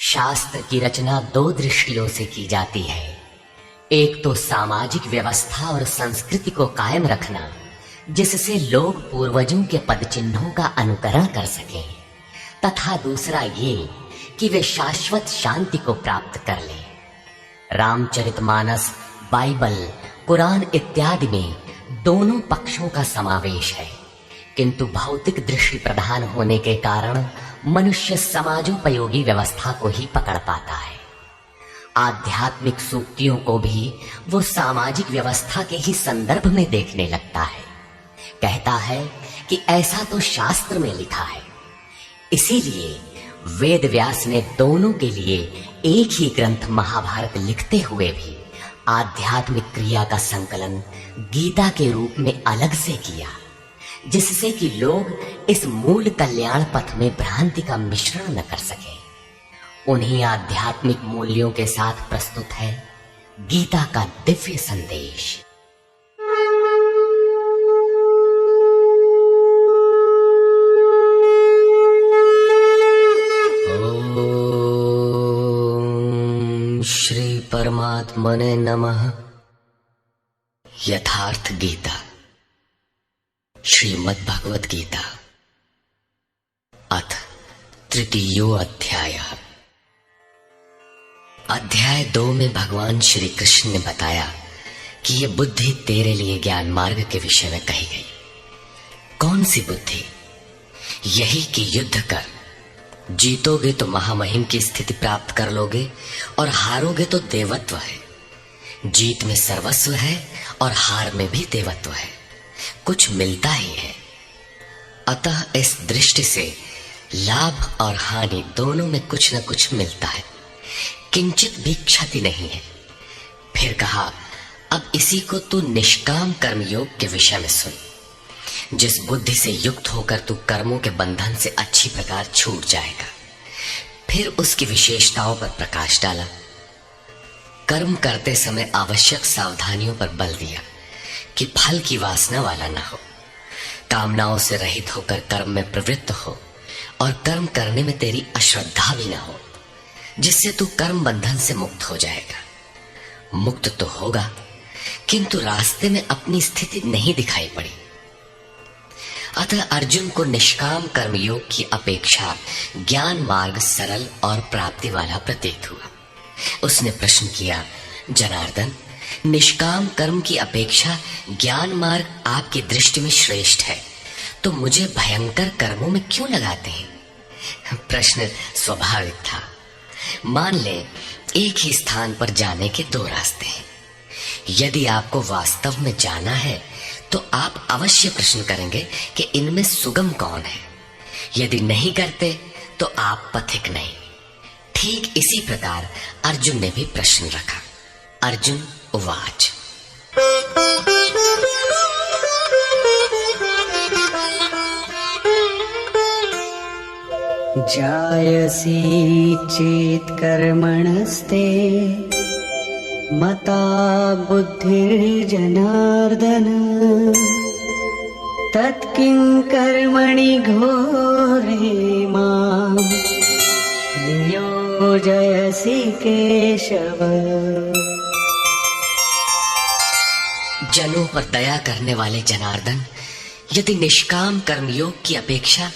शास्त्र की रचना दो दृष्टियों से की जाती है। एक तो सामाजिक व्यवस्था और संस्कृति को कायम रखना, जिससे लोग पूर्वजों के पदचिन्हों का अनुकरण कर सकें, तथा दूसरा ये कि वे शाश्वत शांति को प्राप्त कर लें। रामचरितमानस, बाइबल, कुरान इत्यादि में दोनों पक्षों का समावेश है, किंतु भौतिक दृष्टि प्रधान होने के कारण मनुष्य समाजोपयोगी व्यवस्था को ही पकड़ पाता है। आध्यात्मिक सूक्तियों को भी वो सामाजिक व्यवस्था के ही संदर्भ में देखने लगता है। कहता है कि ऐसा तो शास्त्र में लिखा है। इसीलिए वेद व्यास ने दोनों के लिए एक ही ग्रंथ महाभारत लिखते हुए भी आध्यात्मिक क्रिया का संकलन गीता के रूप में अलग से किया, जिससे कि लोग इस मूल कल्याण पथ में भ्रांति का मिश्रण न कर सके। उन्हीं आध्यात्मिक मूल्यों के साथ प्रस्तुत है गीता का दिव्य संदेश। ओम श्री परमात्मने नमः। यथार्थ गीता, श्रीमद् भगवत गीता, अथ तृतीयो अध्याय। अध्याय 2 में भगवान श्री कृष्ण ने बताया कि यह बुद्धि तेरे लिए ज्ञान मार्ग के विषय में कही गई। कौन सी बुद्धि? यही कि युद्ध कर, जीतोगे तो महामहिम की स्थिति प्राप्त कर लोगे और हारोगे तो देवत्व है। जीत में सर्वस्व है और हार में भी देवत्व है, कुछ मिलता ही है। अतः इस दृष्टि से लाभ और हानि दोनों में कुछ न कुछ मिलता है, किंचित भी क्षति नहीं है। फिर कहा, अब इसी को तू निष्काम कर्मयोग के विषय में सुन। जिस बुद्धि से युक्त होकर तू कर्मों के बंधन से अच्छी प्रकार छूट जाएगा। फिर उसकी विशेषताओं पर प्रकाश डाला। कर्म करते समय आवश्यक सावधानियों पर बल दिया कि फल की वासना वाला ना हो, कामनाओं से रहित होकर कर्म में प्रवृत्त हो और कर्म करने में तेरी अश्रद्धा भी ना हो, जिससे तू कर्म बंधन से मुक्त हो जाएगा। मुक्त तो होगा, किंतु रास्ते में अपनी स्थिति नहीं दिखाई पड़ी। अतः अर्जुन को निष्काम कर्मयोग की अपेक्षा ज्ञान मार्ग सरल और प्राप्ति वाला प्रतीत हुआ। उसने प्रश्न किया, जनार्दन, निष्काम कर्म की अपेक्षा ज्ञान मार्ग आपकी दृष्टि में श्रेष्ठ है, तो मुझे भयंकर कर्मों में क्यों लगाते हैं? प्रश्न स्वाभाविक था। मान ले, एक ही स्थान पर जाने के दो रास्ते हैं। यदि आपको वास्तव में जाना है तो आप अवश्य प्रश्न करेंगे कि इनमें सुगम कौन है। यदि नहीं करते तो आप पथिक नहीं। ठीक इसी प्रकार अर्जुन ने भी प्रश्न रखा। अर्जुन उवाच, जायसी चेत् कर्मणस्ते मता बुद्धिर्जनार्दन तत्किं कर्मणि घोरे मां नियोजयसि केशव। जनों पर दया करने वाले जनार्दन, यदि निष्काम कर्मयोग की अपेक्षा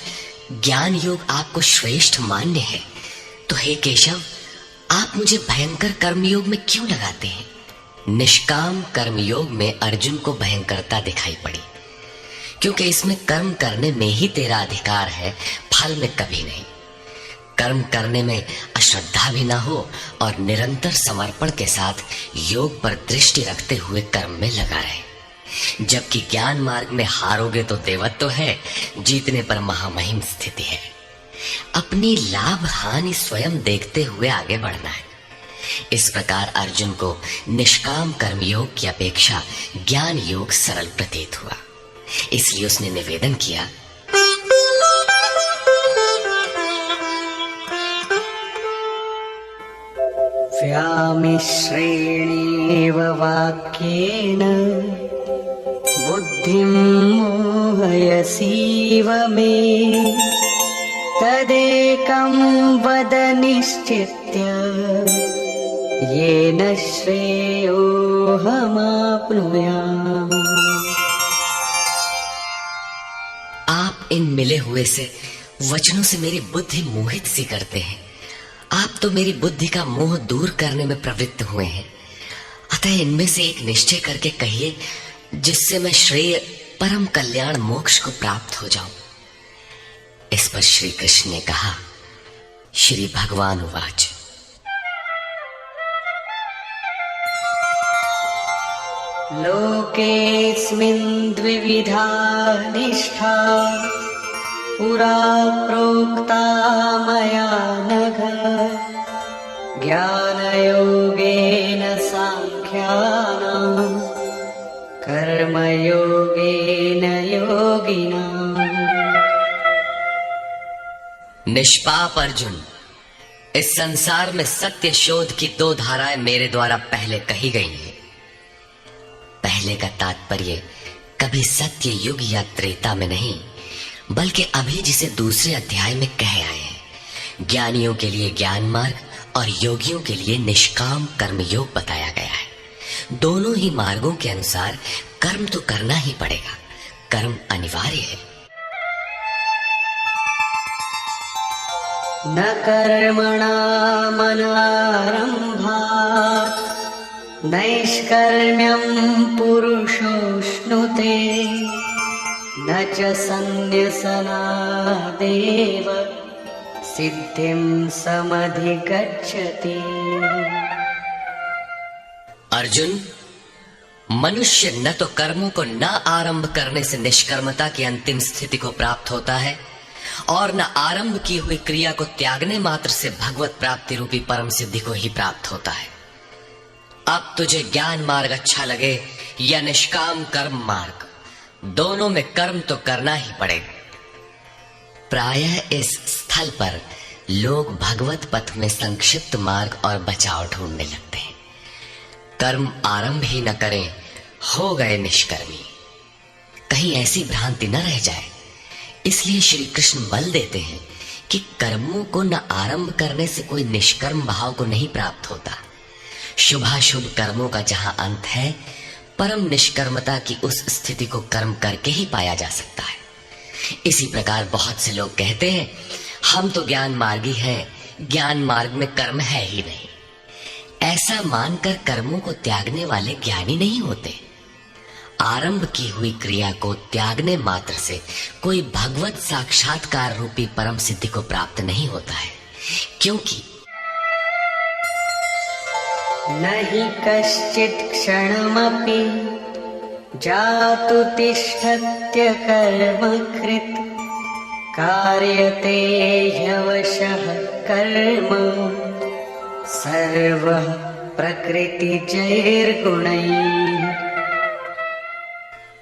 ज्ञान योग आपको श्रेष्ठ मान्य है, तो हे केशव, आप मुझे भयंकर कर्मयोग में क्यों लगाते हैं? निष्काम कर्मयोग में अर्जुन को भयंकरता दिखाई पड़ी, क्योंकि इसमें कर्म करने में ही तेरा अधिकार है, फल में कभी नहीं। कर्म करने में अश्रद्धा भी ना हो और निरंतर समर्पण के साथ योग पर दृष्टि रखते हुए कर्म में लगा रहे। जबकि ज्ञान मार्ग में हारोगे तो देवत्व है, जीतने पर महामहिम स्थिति है। अपनी लाभ हानि स्वयं देखते हुए आगे बढ़ना है। इस प्रकार अर्जुन को निष्काम कर्मयोग की अपेक्षा ज्ञान योग सरल प्रतीत हुआ। इसलिए उसने निवेदन किया, व्यामिश्रेणेव वाक्येन बुद्धिं मोहयसीव मे तदेकं वद निश्चित्य येन श्रेयोऽहमाप्नुयाम्। आप इन मिले हुए से वचनों से मेरी बुद्धि मोहित सी करते हैं। आप तो मेरी बुद्धि का मोह दूर करने में प्रवृत्त हुए हैं। अतः इनमें से एक निश्चय करके कहिए जिससे मैं श्रेय परम कल्याण मोक्ष को प्राप्त हो जाऊं। इस पर श्री कृष्ण ने कहा, श्री भगवान उवाच, लोकेऽस्मिन् द्विविधा निष्ठा पुरा प्रोक्ता मया नघ। ज्ञानयोगेन सांख्यानां कर्मयोगेन योगिनाम्। निष्पाप अर्जुन, इस संसार में सत्य शोध की दो धाराएं मेरे द्वारा पहले कही गई हैं। पहले का तात्पर्य कभी सत्य युग या त्रेता में नहीं, बल्कि अभी जिसे दूसरे अध्याय में कह आए हैं। ज्ञानियों के लिए ज्ञान मार्ग और योगियों के लिए निष्काम कर्म योग बताया गया है। दोनों ही मार्गों के अनुसार कर्म तो करना ही पड़ेगा, कर्म अनिवार्य है। न कर्मणामनारम्भात् नैष्कर्म्यं पुरुषोऽश्नुते। न च सन्न्यसनादेव सिद्धिं समधिगच्छति। अर्जुन, मनुष्य न तो कर्मों को न आरंभ करने से निष्कर्मता की अंतिम स्थिति को प्राप्त होता है और न आरंभ की हुई क्रिया को त्यागने मात्र से भगवत प्राप्ति रूपी परम सिद्धि को ही प्राप्त होता है। अब तुझे ज्ञान मार्ग अच्छा लगे या निष्काम कर्म मार्ग, दोनों में कर्म तो करना ही पड़ेगा। प्रायः इस स्थल पर लोग भगवत पथ में संक्षिप्त मार्ग और बचाव ढूंढने लगते हैं। कर्म आरंभ ही न करें, हो गए निष्कर्मी। कहीं ऐसी भ्रांति न रह जाए, इसलिए श्री कृष्ण बल देते हैं कि कर्मों को न आरंभ करने से कोई निष्कर्म भाव को नहीं प्राप्त होता। शुभाशुभ कर्मों का जहां अंत है, परम निष्कर्मता की उस स्थिति को कर्म करके ही पाया जा सकता है। इसी प्रकार बहुत से लोग कहते हैं, हम तो ज्ञान मार्गी हैं, ज्ञान मार्ग में कर्म है ही नहीं। ऐसा मानकर कर्मों को त्यागने वाले ज्ञानी नहीं होते। आरंभ की हुई क्रिया को त्यागने मात्र से कोई भगवत साक्षात्कार रूपी परम सिद्धि को प्राप्त नहीं होता है, क्योंकि नहि कश्चित् क्षणमपि जातु तिष्ठत्य कर्मकृत्। कार्यते ह्यवशः कर्म सर्वः प्रकृतिजैर्गुणैः।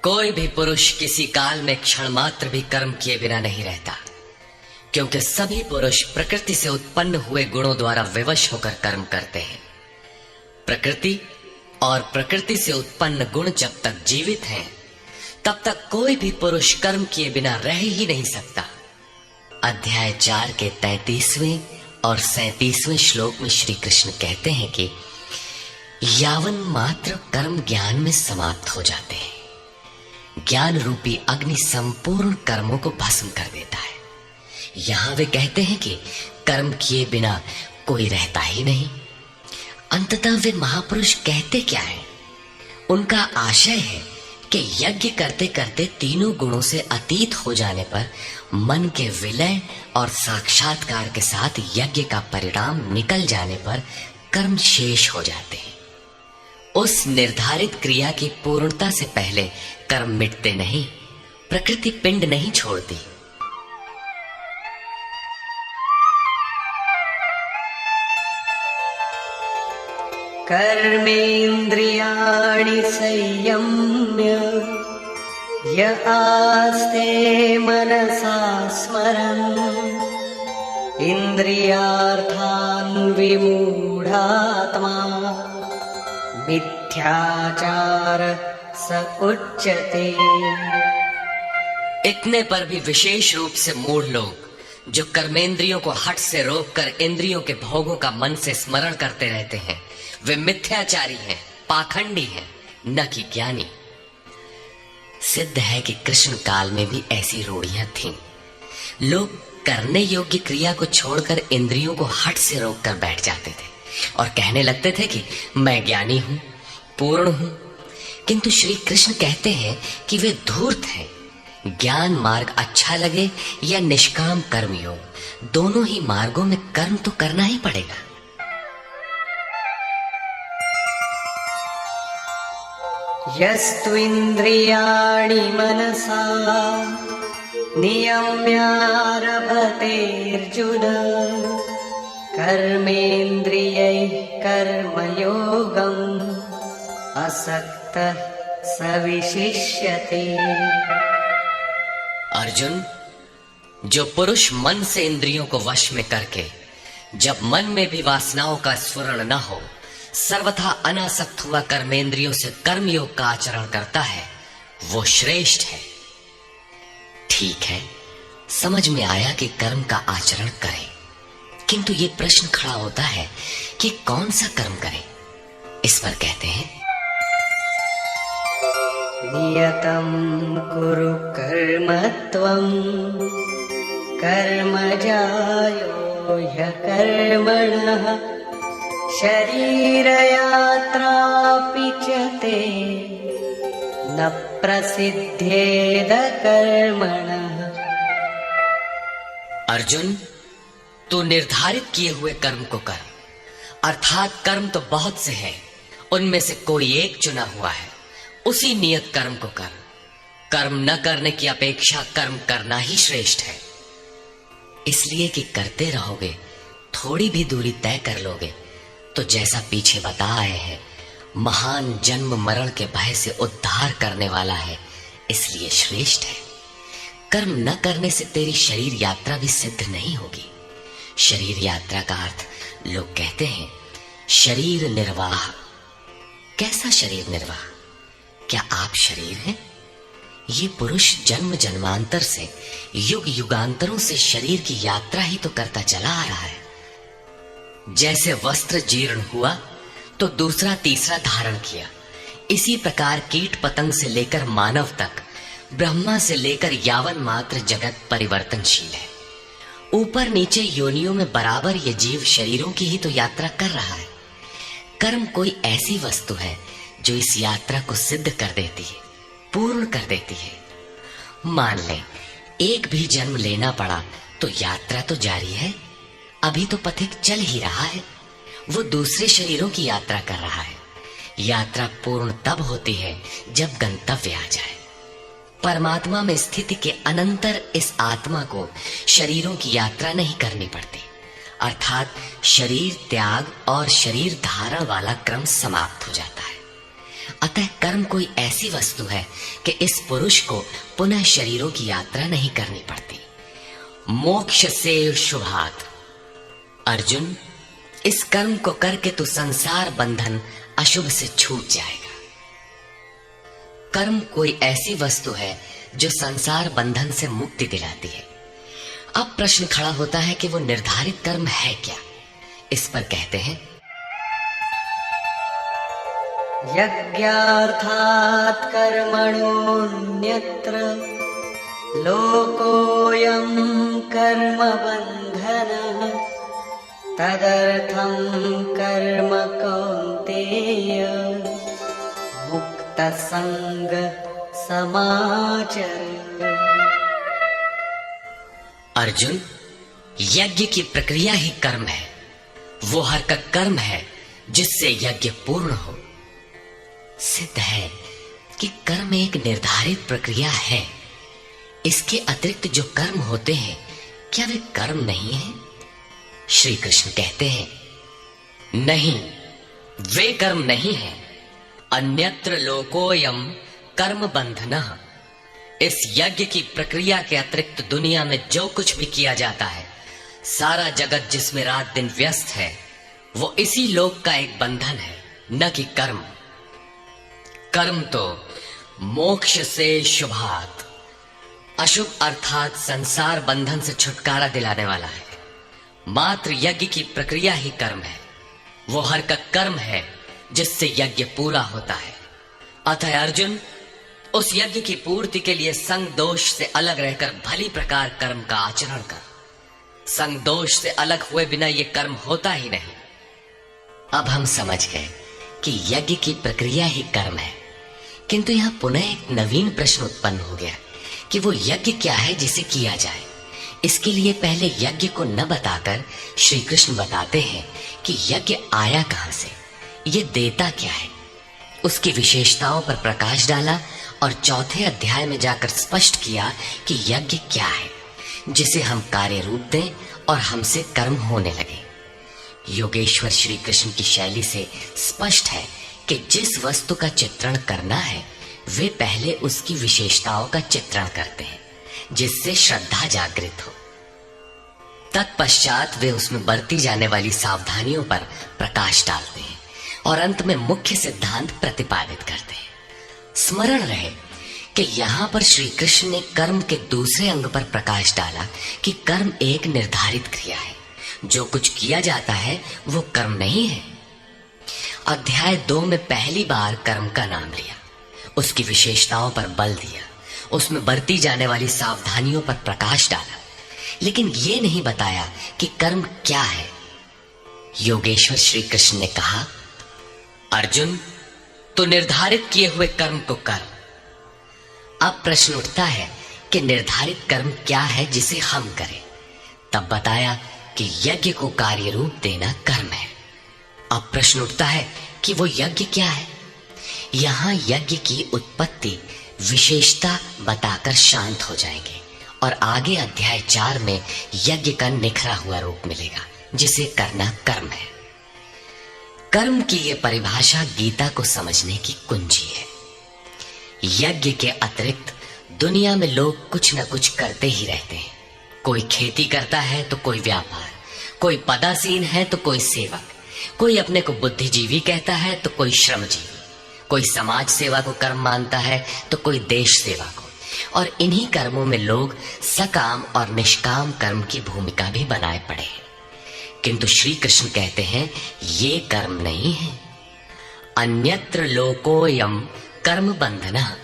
कोई भी पुरुष किसी काल में क्षण मात्र भी कर्म किए बिना नहीं रहता, क्योंकि सभी पुरुष प्रकृति से उत्पन्न हुए गुणों द्वारा विवश होकर कर्म करते हैं। प्रकृति और प्रकृति से उत्पन्न गुण जब तक जीवित हैं, तब तक कोई भी पुरुष कर्म किए बिना रह ही नहीं सकता। अध्याय 4 के 33वें और 37वें श्लोक में श्री कृष्ण कहते हैं कि यावन मात्र कर्म ज्ञान में समाप्त हो जाते हैं। ज्ञान रूपी अग्नि संपूर्ण कर्मों को भस्म कर देता है। यहां वे कहते हैं कि कर्म किए बिना कोई रहता ही नहीं। अंततः वे महापुरुष कहते क्या है? उनका आशय है कि यज्ञ करते करते तीनों गुणों से अतीत हो जाने पर मन के विलय और साक्षात्कार के साथ यज्ञ का परिणाम निकल जाने पर कर्म शेष हो जाते हैं। उस निर्धारित क्रिया की पूर्णता से पहले कर्म मिटते नहीं, प्रकृति पिंड नहीं छोड़ती। कर्मेन्द्रियाणि संयम्य य आस्ते मनसा स्मरन् इन्द्रियार्थान् विमूढात्मा मिथ्याचार स उच्यते। इतने पर भी विशेष रूप से मूढ़ लोग जो कर्मेंद्रियों को हठ से रोककर इंद्रियों के भोगों का मन से स्मरण करते रहते हैं, वे मिथ्याचारी हैं, पाखंडी हैं, न कि ज्ञानी। सिद्ध है कि कृष्ण काल में भी ऐसी रूढ़ियां थीं। लोग करने योग्य क्रिया को छोड़कर इंद्रियों को हठ से रोककर बैठ जाते थे और कहने लगते थे कि मैं ज्ञानी हूं, पूर्ण हूं। किंतु श्री कृष्ण कहते हैं कि वे धूर्त हैं। ज्ञान मार्ग अच्छा लगे या निष्काम कर्म योग, दोनों ही मार्गों में कर्म तो करना ही पड़ेगा। यस्तु इंद्रियाणि मनसा नियम्यारभतेऽर्जुन कर्मेन्द्रियैः कर्मयोगम् असक्तः स विशिष्यते। अर्जुन, जो पुरुष मन से इंद्रियों को वश में करके जब मन में भी वासनाओं का स्फुरण न हो, सर्वथा अनासक्त हुआ कर्मेंद्रियों से कर्मयोग का आचरण करता है, वो श्रेष्ठ है। ठीक है, समझ में आया कि कर्म का आचरण करें, किंतु ये प्रश्न खड़ा होता है कि कौन सा कर्म करें। इस पर कहते हैं, नियतं कुरु कर्म त्वं कर्मजायो ह्यकर्मणः शरीरयात्रापि च ते न प्रसिद्धेद कर्मणः। अर्जुन, तू निर्धारित किए हुए कर्म को कर, अर्थात कर्म तो बहुत से हैं, उनमें से कोई एक चुना हुआ है, उसी नियत कर्म को कर। कर्म न करने की अपेक्षा कर्म करना ही श्रेष्ठ है, इसलिए कि करते रहोगे, थोड़ी भी दूरी तय कर लोगे तो जैसा पीछे बता आए हैं, महान जन्म मरण के भय से उद्धार करने वाला है, इसलिए श्रेष्ठ है। कर्म न करने से तेरी शरीर यात्रा भी सिद्ध नहीं होगी। शरीर यात्रा का अर्थ लोग कहते हैं शरीर निर्वाह। कैसा शरीर निर्वाह? क्या आप शरीर हैं? ये पुरुष जन्म जन्मांतर से, युग युगांतरों से शरीर की यात्रा ही तो करता चला आ रहा है। जैसे वस्त्र जीर्ण हुआ तो दूसरा तीसरा धारण किया, इसी प्रकार कीट पतंग से लेकर मानव तक, ब्रह्मा से लेकर यावन मात्र जगत परिवर्तनशील है। ऊपर नीचे योनियों में बराबर ये जीव शरीरों की ही तो यात्रा कर रहा है। कर्म कोई ऐसी वस्तु है जो इस यात्रा को सिद्ध कर देती है, पूर्ण कर देती है। मान ले एक भी जन्म लेना पड़ा तो यात्रा तो जारी है। अभी तो पथिक चल ही रहा है, वो दूसरे शरीरों की यात्रा कर रहा है। यात्रा पूर्ण तब होती है जब गंतव्य आ जाए। परमात्मा में स्थिति के अनंतर इस आत्मा को शरीरों की यात्रा नहीं करनी पड़ती, अर्थात शरीर त्याग और शरीर धारण वाला क्रम समाप्त हो जाता है। अतः कर्म कोई ऐसी वस्तु है कि इस पुरुष को पुनः शरीरों की यात्रा नहीं करनी पड़ती। मोक्ष से शुभात। अर्जुन, इस कर्म को करके तू संसार बंधन अशुभ से छूट जाएगा। कर्म कोई ऐसी वस्तु है जो संसार बंधन से मुक्ति दिलाती है। अब प्रश्न खड़ा होता है कि वो निर्धारित कर्म है क्या। इस पर कहते हैं, यज्ञार्थात् कर्मणोऽन्यत्र लोकोऽयं कर्मबन्धनः तदर्थं कर्म कौन्तेय मुक्तसंग समाचर। अर्जुन, यज्ञ की प्रक्रिया ही कर्म है। वो हरकत कर्म है जिससे यज्ञ पूर्ण हो। सिद्ध है कि कर्म एक निर्धारित प्रक्रिया है। इसके अतिरिक्त जो कर्म होते हैं, क्या वे कर्म नहीं है? श्री कृष्ण कहते हैं, नहीं, वे कर्म नहीं है। अन्यत्र लोकोयम कर्म बंधनः। इस यज्ञ की प्रक्रिया के अतिरिक्त दुनिया में जो कुछ भी किया जाता है, सारा जगत जिसमें रात दिन व्यस्त है, वो इसी लोक का एक बंधन है, न कि कर्म। कर्म तो मोक्ष से शुभात। अशुभ अर्थात संसार बंधन से छुटकारा दिलाने वाला है। मात्र यज्ञ की प्रक्रिया ही कर्म है। वो हर का कर्म है जिससे यज्ञ पूरा होता है। अतः अर्जुन, उस यज्ञ की पूर्ति के लिए संग दोष से अलग रहकर भली प्रकार कर्म का आचरण कर। संग दोष से अलग हुए बिना ये कर्म होता ही नहीं। अब हम समझ गए कि यज्ञ की प्रक्रिया ही कर्म है, किंतु यहां पुनः एक नवीन प्रश्न उत्पन्न हो गया कि वो यज्ञ क्या है जिसे किया जाए। इसके लिए पहले यज्ञ को न बताकर श्री कृष्ण बताते हैं कि यज्ञ आया कहां से, ये देता क्या है। उसकी विशेषताओं पर प्रकाश डाला और चौथे अध्याय में जाकर स्पष्ट किया कि यज्ञ क्या है जिसे हम कार्य रूप दें और हमसे कर्म होने लगे। योगेश्वर श्री कृष्ण की शैली से स्पष्ट है कि जिस वस्तु का चित्रण करना है वे पहले उसकी विशेषताओं का चित्रण करते हैं जिससे श्रद्धा जागृत हो। तत्पश्चात वे उसमें बरती जाने वाली सावधानियों पर प्रकाश डालते हैं और अंत में मुख्य सिद्धांत प्रतिपादित करते हैं। स्मरण रहे कि यहाँ पर श्री कृष्ण ने कर्म के दूसरे अंग पर प्रकाश डाला कि कर्म एक निर्धारित क्रिया है। जो कुछ किया जाता है वो कर्म नहीं है। अध्याय 2 में पहली बार कर्म का नाम लिया, उसकी विशेषताओं पर बल दिया, उसमें बरती जाने वाली सावधानियों पर प्रकाश डाला, लेकिन ये नहीं बताया कि कर्म क्या है। योगेश्वर श्री कृष्ण ने कहा, अर्जुन, तो निर्धारित किए हुए कर्म को कर। अब प्रश्न उठता है कि निर्धारित कर्म क्या है जिसे हम करें। तब बताया कि यज्ञ को कार्य रूप देना कर्म है। अब प्रश्न उठता है कि वो यज्ञ क्या है। यहां यज्ञ की उत्पत्ति विशेषता बताकर शांत हो जाएंगे और आगे अध्याय 4 में यज्ञ का निखरा हुआ रूप मिलेगा जिसे करना कर्म है। कर्म की ये परिभाषा गीता को समझने की कुंजी है। यज्ञ के अतिरिक्त दुनिया में लोग कुछ न कुछ करते ही रहते हैं। कोई खेती करता है तो कोई व्यापार, कोई पदासीन है तो कोई सेवक, कोई अपने को बुद्धिजीवी कहता है तो कोई श्रमजीवी, कोई समाज सेवा को कर्म मानता है तो कोई देश सेवा को। और इन्हीं कर्मों में लोग सकाम और निष्काम कर्म की भूमिका भी बनाए पड़े हैं। किंतु श्री कृष्ण कहते हैं ये कर्म नहीं है। अन्यत्र लोकोयम कर्म बंधना।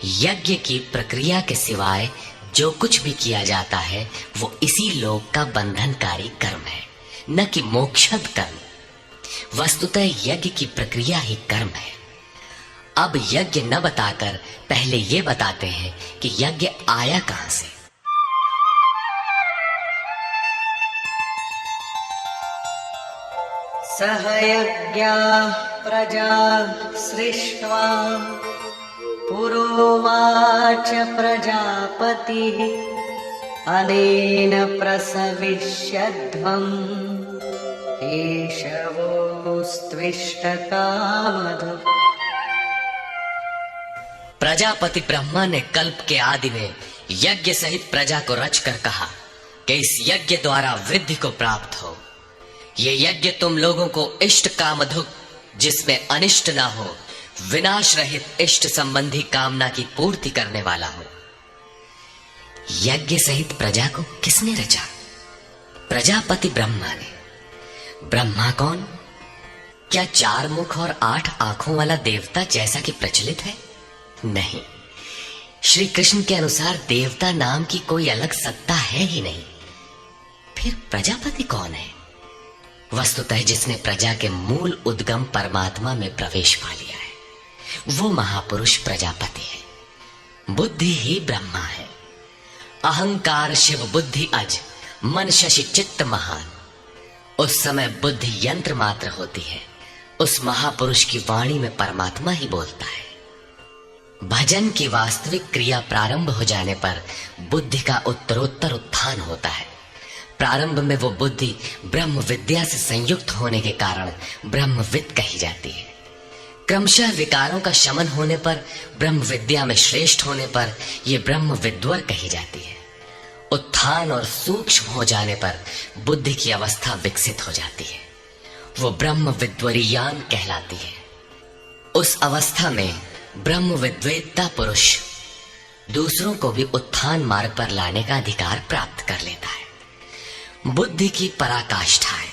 यज्ञ की प्रक्रिया के सिवाय जो कुछ भी किया जाता है वो इसी लोक का बंधनकारी कर्म है, न कि मोक्षद कर्म। वस्तुतः यज्ञ की प्रक्रिया ही कर्म है। अब यज्ञ न बताकर पहले ये बताते हैं कि यज्ञ आया कहां से। सह यज्ञाः प्रजा सृष्ट्वा पुरोवाच प्रजापतिः अनेन प्रसविष्यध्वम् एषवोस्त्विष्टकामधुक्। प्रजापति ब्रह्मा ने कल्प के आदि में यज्ञ सहित प्रजा को रचकर कहा कि इस यज्ञ द्वारा वृद्धि को प्राप्त हो। ये यज्ञ तुम लोगों को इष्ट कामधुक, जिसमें अनिष्ट ना हो, विनाश रहित इष्ट संबंधी कामना की पूर्ति करने वाला हो। यज्ञ सहित प्रजा को किसने रचा? प्रजापति ब्रह्मा ने। ब्रह्मा कौन? क्या 4 मुख और 8 आंखों वाला देवता जैसा कि प्रचलित है? नहीं। श्री कृष्ण के अनुसार देवता नाम की कोई अलग सत्ता है ही नहीं। फिर प्रजापति कौन है? वस्तुतः जिसने प्रजा के मूल उद्गम परमात्मा में प्रवेश पा लिया है वो महापुरुष प्रजापति है। बुद्धि ही ब्रह्मा है। अहंकार शिव बुद्धि अज, मन शशि चित्त महान। उस समय बुद्धि यंत्र मात्र होती है। उस महापुरुष की वाणी में परमात्मा ही बोलता है। भजन की वास्तविक क्रिया प्रारंभ हो जाने पर बुद्धि का उत्तरोत्तर उत्थान होता है। प्रारंभ में वो बुद्धि ब्रह्म विद्या से संयुक्त होने के कारण ब्रह्मविद कही जाती है। क्रमशः विकारों का शमन होने पर, ब्रह्म विद्या में श्रेष्ठ होने पर ये ब्रह्म विद्वर कही जाती है। उत्थान और सूक्ष्म हो जाने पर बुद्धि की अवस्था विकसित हो जाती है। वो ब्रह्म विद्वरीयान कहलाती है। उस अवस्था में ब्रह्म विद्वेत्ता पुरुष दूसरों को भी उत्थान मार्ग पर लाने का अधिकार प्राप्त कर लेता है। बुद्धि की पराकाष्ठा है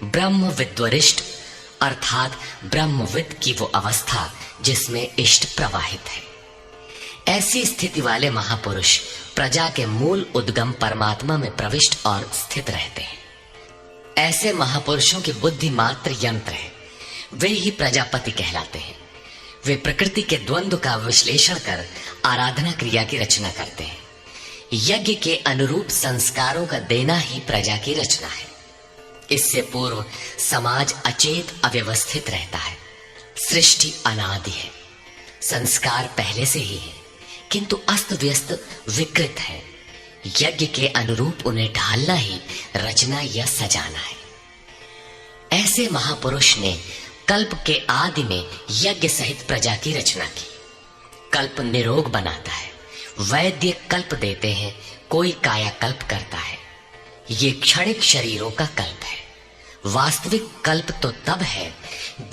ब्रह्म विद्वरिष्ठ, अर्थात ब्रह्मविद की वो अवस्था जिसमें इष्ट प्रवाहित है। ऐसी स्थिति वाले महापुरुष प्रजा के मूल उद्गम परमात्मा में प्रविष्ट और स्थित रहते हैं। ऐसे महापुरुषों की बुद्धि मात्र यंत्र है, वे ही प्रजापति कहलाते हैं। वे प्रकृति के द्वंद्व का विश्लेषण कर आराधना क्रिया की रचना करते हैं। यज्ञ के अनुरूप संस्कारों का देना ही प्रजा की रचना है। इससे पूर्व समाज अचेत अव्यवस्थित रहता है। सृष्टि अनादि है, संस्कार पहले से ही है, किंतु अस्त व्यस्त विकृत है। यज्ञ के अनुरूप उन्हें ढालना ही रचना या सजाना है। ऐसे महापुरुष ने कल्प के आदि में यज्ञ सहित प्रजा की रचना की। कल्प निरोग बनाता है, वैद्य कल्प देते हैं, कोई कायाकल्प करता है। ये क्षणिक शरीरों का कल्प है। वास्तविक कल्प तो तब है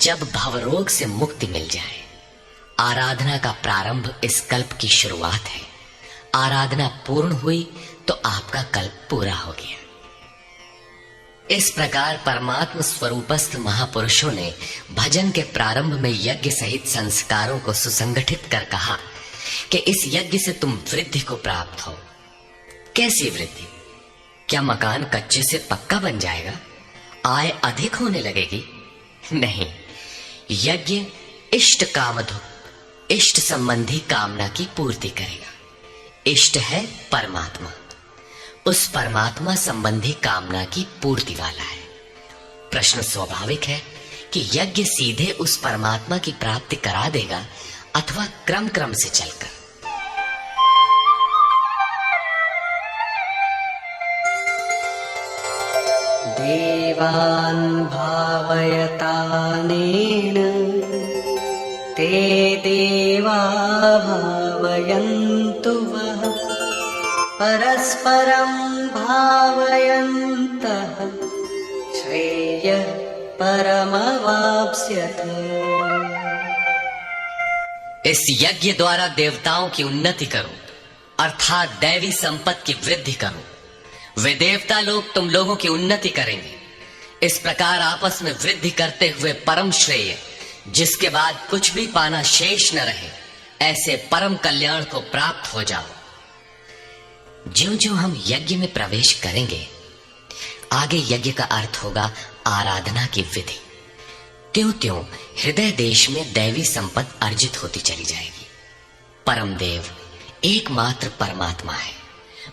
जब भवरोग से मुक्ति मिल जाए। आराधना का प्रारंभ इस कल्प की शुरुआत है। आराधना पूर्ण हुई तो आपका कल्प पूरा हो गया। इस प्रकार परमात्म स्वरूपस्थ महापुरुषों ने भजन के प्रारंभ में यज्ञ सहित संस्कारों को सुसंगठित कर कहा कि इस यज्ञ से तुम वृद्धि को प्राप्त हो। कैसी वृद्धि? क्या मकान कच्चे से पक्का बन जाएगा? आय अधिक होने लगेगी? नहीं, यज्ञ इष्ट कामधुक, इष्ट संबंधी कामना की पूर्ति करेगा। इष्ट है परमात्मा, उस परमात्मा संबंधी कामना की पूर्ति वाला है। प्रश्न स्वाभाविक है कि यज्ञ सीधे उस परमात्मा की प्राप्ति करा देगा अथवा क्रम क्रम से चलकर। देवान् भावयतानेन ते देवा भावयन्तु वः परस्परं भावयन्तः श्रेयः परमवाप्स्यथ। इस यज्ञ द्वारा देवताओं की उन्नति करो, अर्थात दैवी संपत्ति की वृद्धि करो। वे देवता लोग तुम लोगों की उन्नति करेंगे। इस प्रकार आपस में वृद्धि करते हुए परम श्रेय, जिसके बाद कुछ भी पाना शेष न रहे, ऐसे परम कल्याण को प्राप्त हो जाओ। ज्यों ज्यों हम यज्ञ में प्रवेश करेंगे, आगे यज्ञ का अर्थ होगा आराधना की विधि। त्यों त्यों हृदय देश में दैवी संपत्ति अर्जित होती चली जाएगी। परम देव एकमात्र परमात्मा है।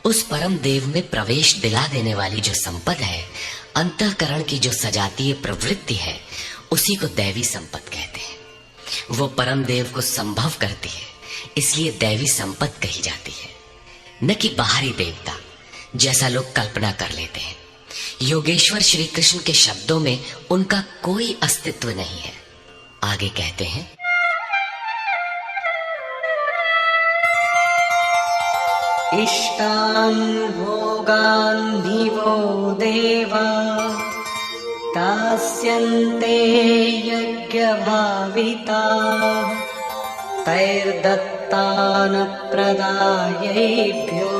उस परम देव में प्रवेश दिला देने वाली जो संपद है, अंतःकरण की जो सजातीय प्रवृत्ति है, उसी को दैवी संपत्ति कहते हैं। वो परम देव को संभव करती है, इसलिए दैवी संपत्ति कही जाती है, न कि बाहरी देवता जैसा लोग कल्पना कर लेते हैं। योगेश्वर श्री कृष्ण के शब्दों में उनका कोई अस्तित्व नहीं है। आगे कहते हैं, इष्टान् भोगान् धिवो देवा दास्यन्ते यज्ञभाविताः तैर्दत्तान् प्रदायेभ्यो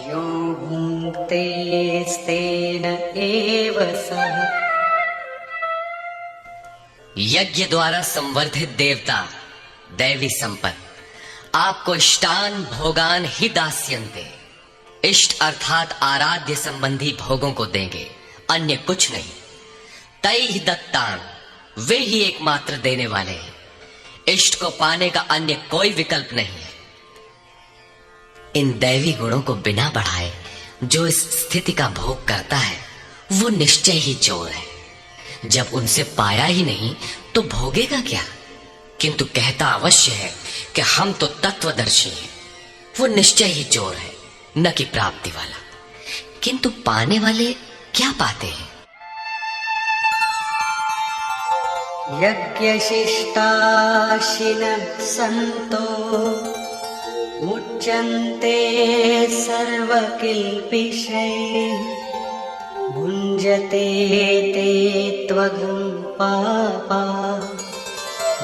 यो भुङ्क्तेस्तेन एव सः। यज्ञ द्वारा संवर्धित देवता दैवी संपत्ति आपको इष्टान भोगान ही दास्यन्ते, इष्ट अर्थात आराध्य संबंधी भोगों को देंगे, अन्य कुछ नहीं। तै ही दत्तान, वे ही एकमात्र देने वाले हैं। इष्ट को पाने का अन्य कोई विकल्प नहीं है। इन दैवी गुणों को बिना बढ़ाए जो इस स्थिति का भोग करता है, वो निश्चय ही चोर है। जब उनसे पाया ही नहीं तो भोगेगा क्या? किंतु कहता अवश्य है कि हम तो तत्वदर्शी हैं। वो निश्चय ही चोर है, न कि प्राप्ति वाला। किंतु पाने वाले क्या पाते हैं? यज्ञशिष्टाशिनः सन्तो मुच्यन्ते सर्वकिल्बिषैः भुञ्जते ते त्वघं पापा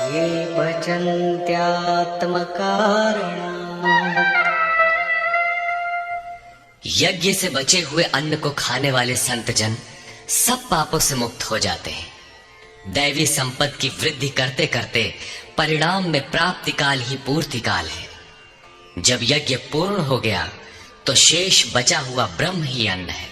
ये पचन्त्यात्मकारणात्। यज्ञ से बचे हुए अन्न को खाने वाले संत जन सब पापों से मुक्त हो जाते हैं। दैवी संपत्ति की वृद्धि करते करते परिणाम में प्राप्ति काल ही पूर्ति काल है। जब यज्ञ पूर्ण हो गया तो शेष बचा हुआ ब्रह्म ही अन्न है।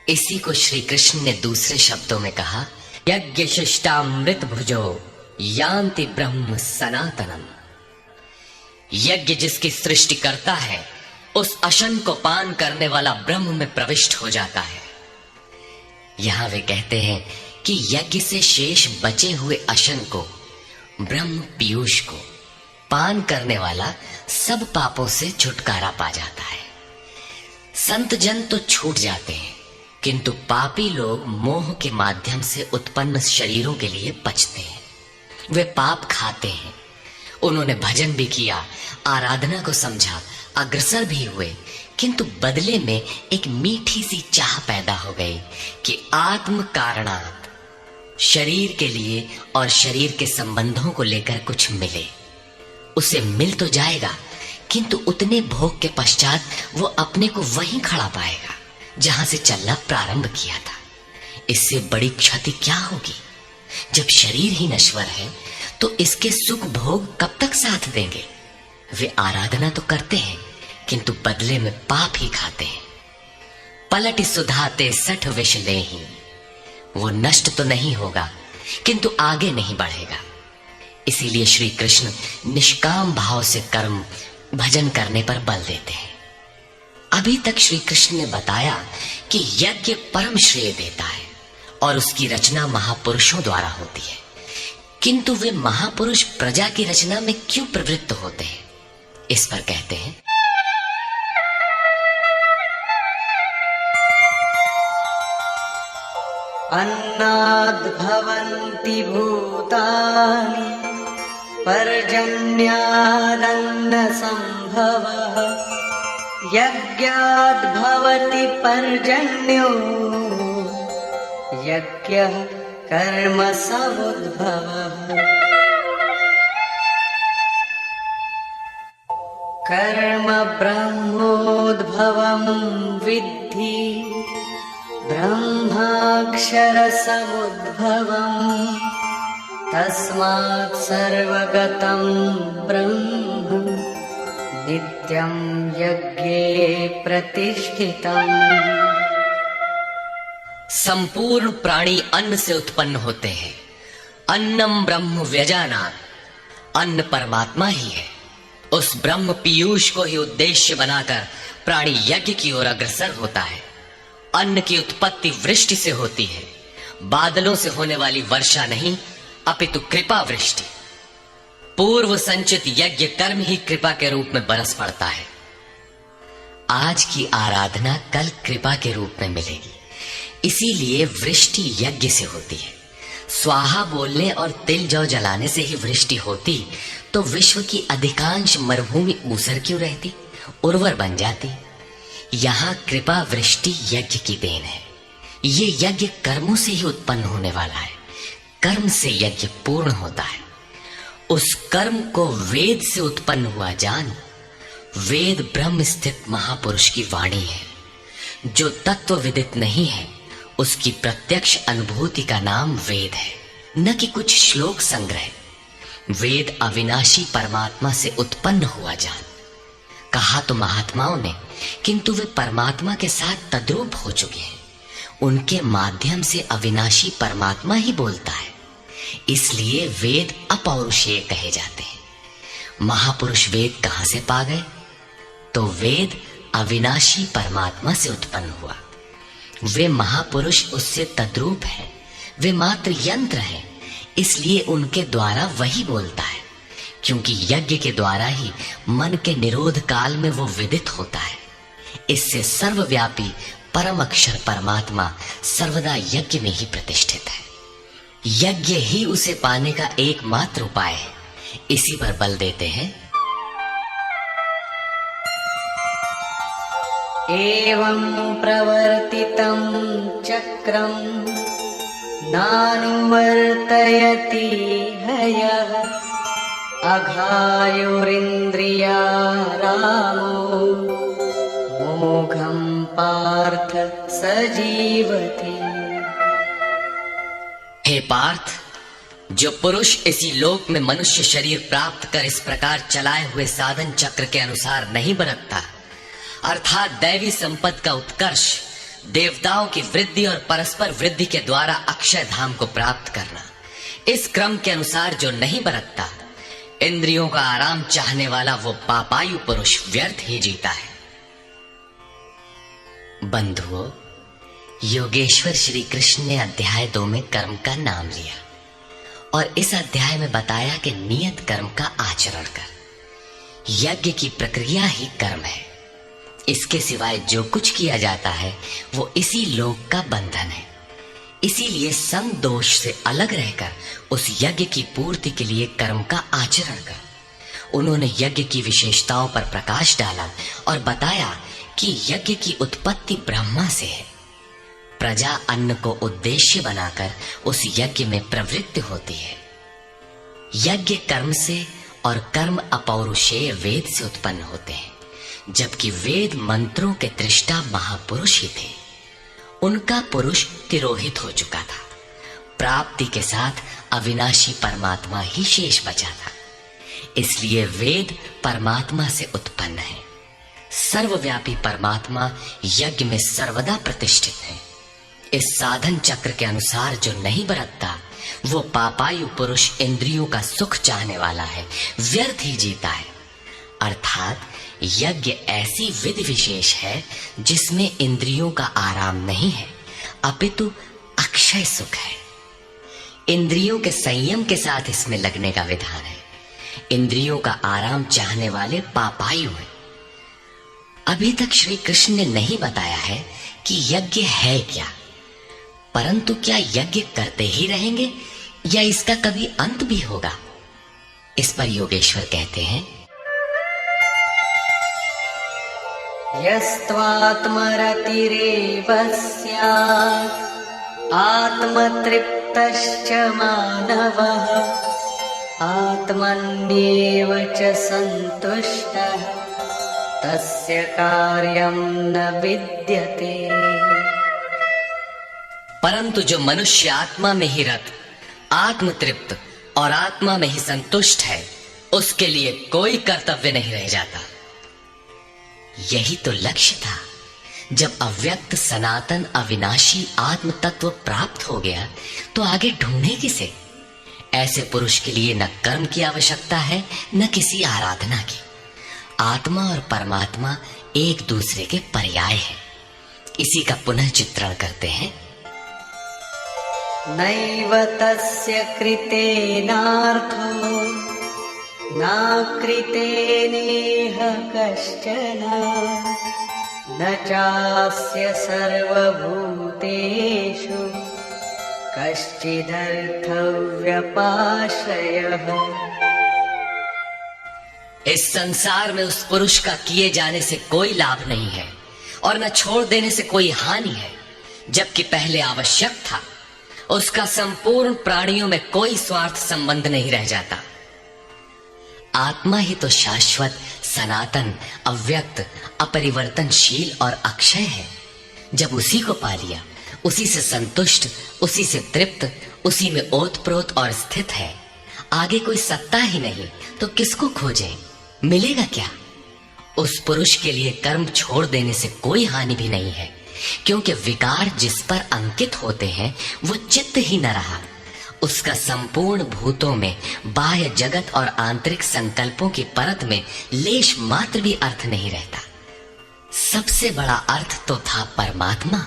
इसी को श्री कृष्ण ने दूसरे शब्दों में कहा, यज्ञ शिष्टामृत भुजो यान्ति ब्रह्म सनातनम। यज्ञ जिसकी सृष्टि करता है उस अशन को पान करने वाला ब्रह्म में प्रविष्ट हो जाता है। यहां वे कहते हैं कि यज्ञ से शेष बचे हुए अशन को, ब्रह्म पीयूष को पान करने वाला सब पापों से छुटकारा पा जाता है। संत जन तो छूट जाते हैं, किंतु पापी लोग मोह के माध्यम से उत्पन्न शरीरों के लिए बचते हैं। वे पाप खाते हैं। उन्होंने भजन भी किया, आराधना को समझा, अग्रसर भी हुए, किंतु बदले में एक मीठी सी चाह पैदा हो गई कि आत्म कारणात् शरीर के लिए और शरीर के संबंधों को लेकर कुछ मिले। उसे मिल तो जाएगा, किंतु उतने भोग के पश्चात वो अपने को वहीं खड़ा पाएगा जहां से चलना प्रारंभ किया था। इससे बड़ी क्षति क्या होगी? जब शरीर ही नश्वर है तो इसके सुख भोग कब तक साथ देंगे? वे आराधना तो करते हैं, किंतु बदले में पाप ही खाते हैं। पलट सुधाते सठ विष लेहि, वो नष्ट तो नहीं होगा किंतु आगे नहीं बढ़ेगा। इसीलिए श्री कृष्ण निष्काम भाव से कर्म भजन करने पर बल देते हैं। अभी तक श्री कृष्ण ने बताया कि यज्ञ परम श्रेय देता है और उसकी रचना महापुरुषों द्वारा होती है, किंतु वे महापुरुष प्रजा की रचना में क्यों प्रवृत्त होते हैं? इस पर कहते हैं, अन्नाद् भवन्ति भूतानि पर्जन्यादन्न संभवः यज्ञाद् भवति पर्जन्यो यज्ञः कर्म समुद्भवः। कर्म ब्रह्मोद्भवं विद्धि ब्रह्माक्षर समुद्भवम् तस्मात् सर्वगतं ब्रह्म नित्यं यज्ञे प्रतिष्ठितम्। संपूर्ण प्राणी अन्न से उत्पन्न होते हैं। अन्नम ब्रह्म व्यजानात्, अन्न परमात्मा ही है। उस ब्रह्म पीयूष को ही उद्देश्य बनाकर प्राणी यज्ञ की ओर अग्रसर होता है। अन्न की उत्पत्ति वृष्टि से होती है, बादलों से होने वाली वर्षा नहीं अपितु कृपा वृष्टि। पूर्व संचित यज्ञ कर्म ही कृपा के रूप में बरस पड़ता है। आज की आराधना कल कृपा के रूप में मिलेगी। इसीलिए वृष्टि यज्ञ से होती है। स्वाहा बोलने और तिल जौ जलाने से ही वृष्टि होती तो विश्व की अधिकांश मरुभूमि ऊसर क्यों रहती, उर्वर बन जाती। यहाँ कृपा वृष्टि यज्ञ की देन है। ये यज्ञ कर्मों से ही उत्पन्न होने वाला है। कर्म से यज्ञ पूर्ण होता है। उस कर्म को वेद से उत्पन्न हुआ जान। वेद ब्रह्म स्थित महापुरुष की वाणी है। जो तत्व विदित नहीं है उसकी प्रत्यक्ष अनुभूति का नाम वेद है, न कि कुछ श्लोक संग्रह। वेद अविनाशी परमात्मा से उत्पन्न हुआ जान। कहा तो महात्माओं ने, किंतु वे परमात्मा के साथ तद्रूप हो चुके हैं। उनके माध्यम से अविनाशी परमात्मा ही बोलता है। इसलिए वेद अपौरुषेय कहे जाते हैं। महापुरुष वेद कहां से पा गए? तो वेद अविनाशी परमात्मा से उत्पन्न हुआ। वे महापुरुष उससे तद्रूप है। वे मात्र यंत्र हैं, इसलिए उनके द्वारा वही बोलता है, क्योंकि यज्ञ के द्वारा ही मन के निरोध काल में वो विदित होता है। इससे सर्वव्यापी परम अक्षर परमात्मा सर्वदा यज्ञ में ही प्रतिष्ठित है। यज्ञ ही उसे पाने का एकमात्र उपाय है। इसी पर बल देते हैं, एवं प्रवर्तितं चक्रं नानुवर्तयति हयः अघायुरिन्द्रिया रामो मोघं पार्थ सजीवति। हे पार्थ, जो पुरुष इसी लोक में मनुष्य शरीर प्राप्त कर इस प्रकार चलाए हुए साधन चक्र के अनुसार नहीं बरतता, अर्थात दैवी संपत्ति का उत्कर्ष, देवताओं की वृद्धि और परस्पर वृद्धि के द्वारा अक्षय धाम को प्राप्त करना, इस क्रम के अनुसार जो नहीं बरतता, इंद्रियों का आराम चाहने वाला वो पापायु पुरुष व्यर्थ ही जीता है। बंधुओं, योगेश्वर श्री कृष्ण ने अध्याय 2 में कर्म का नाम लिया और इस अध्याय में बताया कि नियत कर्म का आचरण कर। यज्ञ की प्रक्रिया ही कर्म है। इसके सिवाय जो कुछ किया जाता है वो इसी लोक का बंधन है। इसीलिए संग दोष से अलग रहकर उस यज्ञ की पूर्ति के लिए कर्म का आचरण कर। उन्होंने यज्ञ की विशेषताओं पर प्रकाश डाला और बताया कि यज्ञ की उत्पत्ति ब्रह्मा से है। प्रजा अन्न को उद्देश्य बनाकर उस यज्ञ में प्रवृत्त होती है। यज्ञ कर्म से और कर्म अपौरुषेय वेद से उत्पन्न होते हैं, जबकि वेद मंत्रों के दृष्टा महापुरुष ही थे। उनका पुरुष तिरोहित हो चुका था। प्राप्ति के साथ अविनाशी परमात्मा ही शेष बचा था। इसलिए वेद परमात्मा से उत्पन्न है। सर्वव्यापी परमात्मा यज्ञ में सर्वदा प्रतिष्ठित है। इस साधन चक्र के अनुसार जो नहीं बरतता, वो पापायु पुरुष इंद्रियों का सुख चाहने वाला है, व्यर्थ ही जीता है। अर्थात यज्ञ ऐसी विधि विशेष है जिसमें इंद्रियों का आराम नहीं है, अपितु अक्षय सुख है। इंद्रियों के संयम के साथ इसमें लगने का विधान है। इंद्रियों का आराम चाहने वाले पापायु हैं। अभी तक श्री कृष्ण ने नहीं बताया है कि यज्ञ है क्या, परंतु क्या यज्ञ करते ही रहेंगे या इसका कभी अंत भी होगा? इस पर योगेश्वर कहते हैं, यस्त्वात्मरतिरेव स्यात् आत्मतृप्तश्च मानवः आत्मन्येव च सन्तुष्टः तस्य कार्यं न विद्यते। परंतु जो मनुष्य आत्मा में ही रत, आत्मतृप्त और आत्मा में ही संतुष्ट है, उसके लिए कोई कर्तव्य नहीं रह जाता। यही तो लक्ष्य था। जब अव्यक्त सनातन अविनाशी आत्म तत्व प्राप्त हो गया तो आगे ढूंढे किसे? ऐसे पुरुष के लिए न कर्म की आवश्यकता है न किसी आराधना की। आत्मा और परमात्मा एक दूसरे के पर्याय है। इसी का पुनः चित्रण करते हैं। नैव तस्य कृतेनार्थो नाकृतेनेह कश्चन न चास्य सर्वभूतेषु कश्चिदर्थव्यपाश्रयः। इस संसार में उस पुरुष का किए जाने से कोई लाभ नहीं है और न छोड़ देने से कोई हानि है। जबकि पहले आवश्यक था, उसका संपूर्ण प्राणियों में कोई स्वार्थ संबंध नहीं रह जाता। आत्मा ही तो शाश्वत, सनातन, अव्यक्त, अपरिवर्तनशील और अक्षय है। जब उसी को पा लिया, उसी से संतुष्ट, उसी से तृप्त, उसी में ओतप्रोत और स्थित है, आगे कोई सत्ता ही नहीं तो किसको खोजें? मिलेगा क्या? उस पुरुष के लिए कर्म छोड़ देने से कोई हानि भी नहीं है, क्योंकि विकार जिस पर अंकित होते हैं वो चित्त ही न रहा। उसका संपूर्ण भूतों में, बाह्य जगत और आंतरिक संकल्पों की परत में लेश मात्र भी अर्थ नहीं रहता। सबसे बड़ा अर्थ तो था परमात्मा।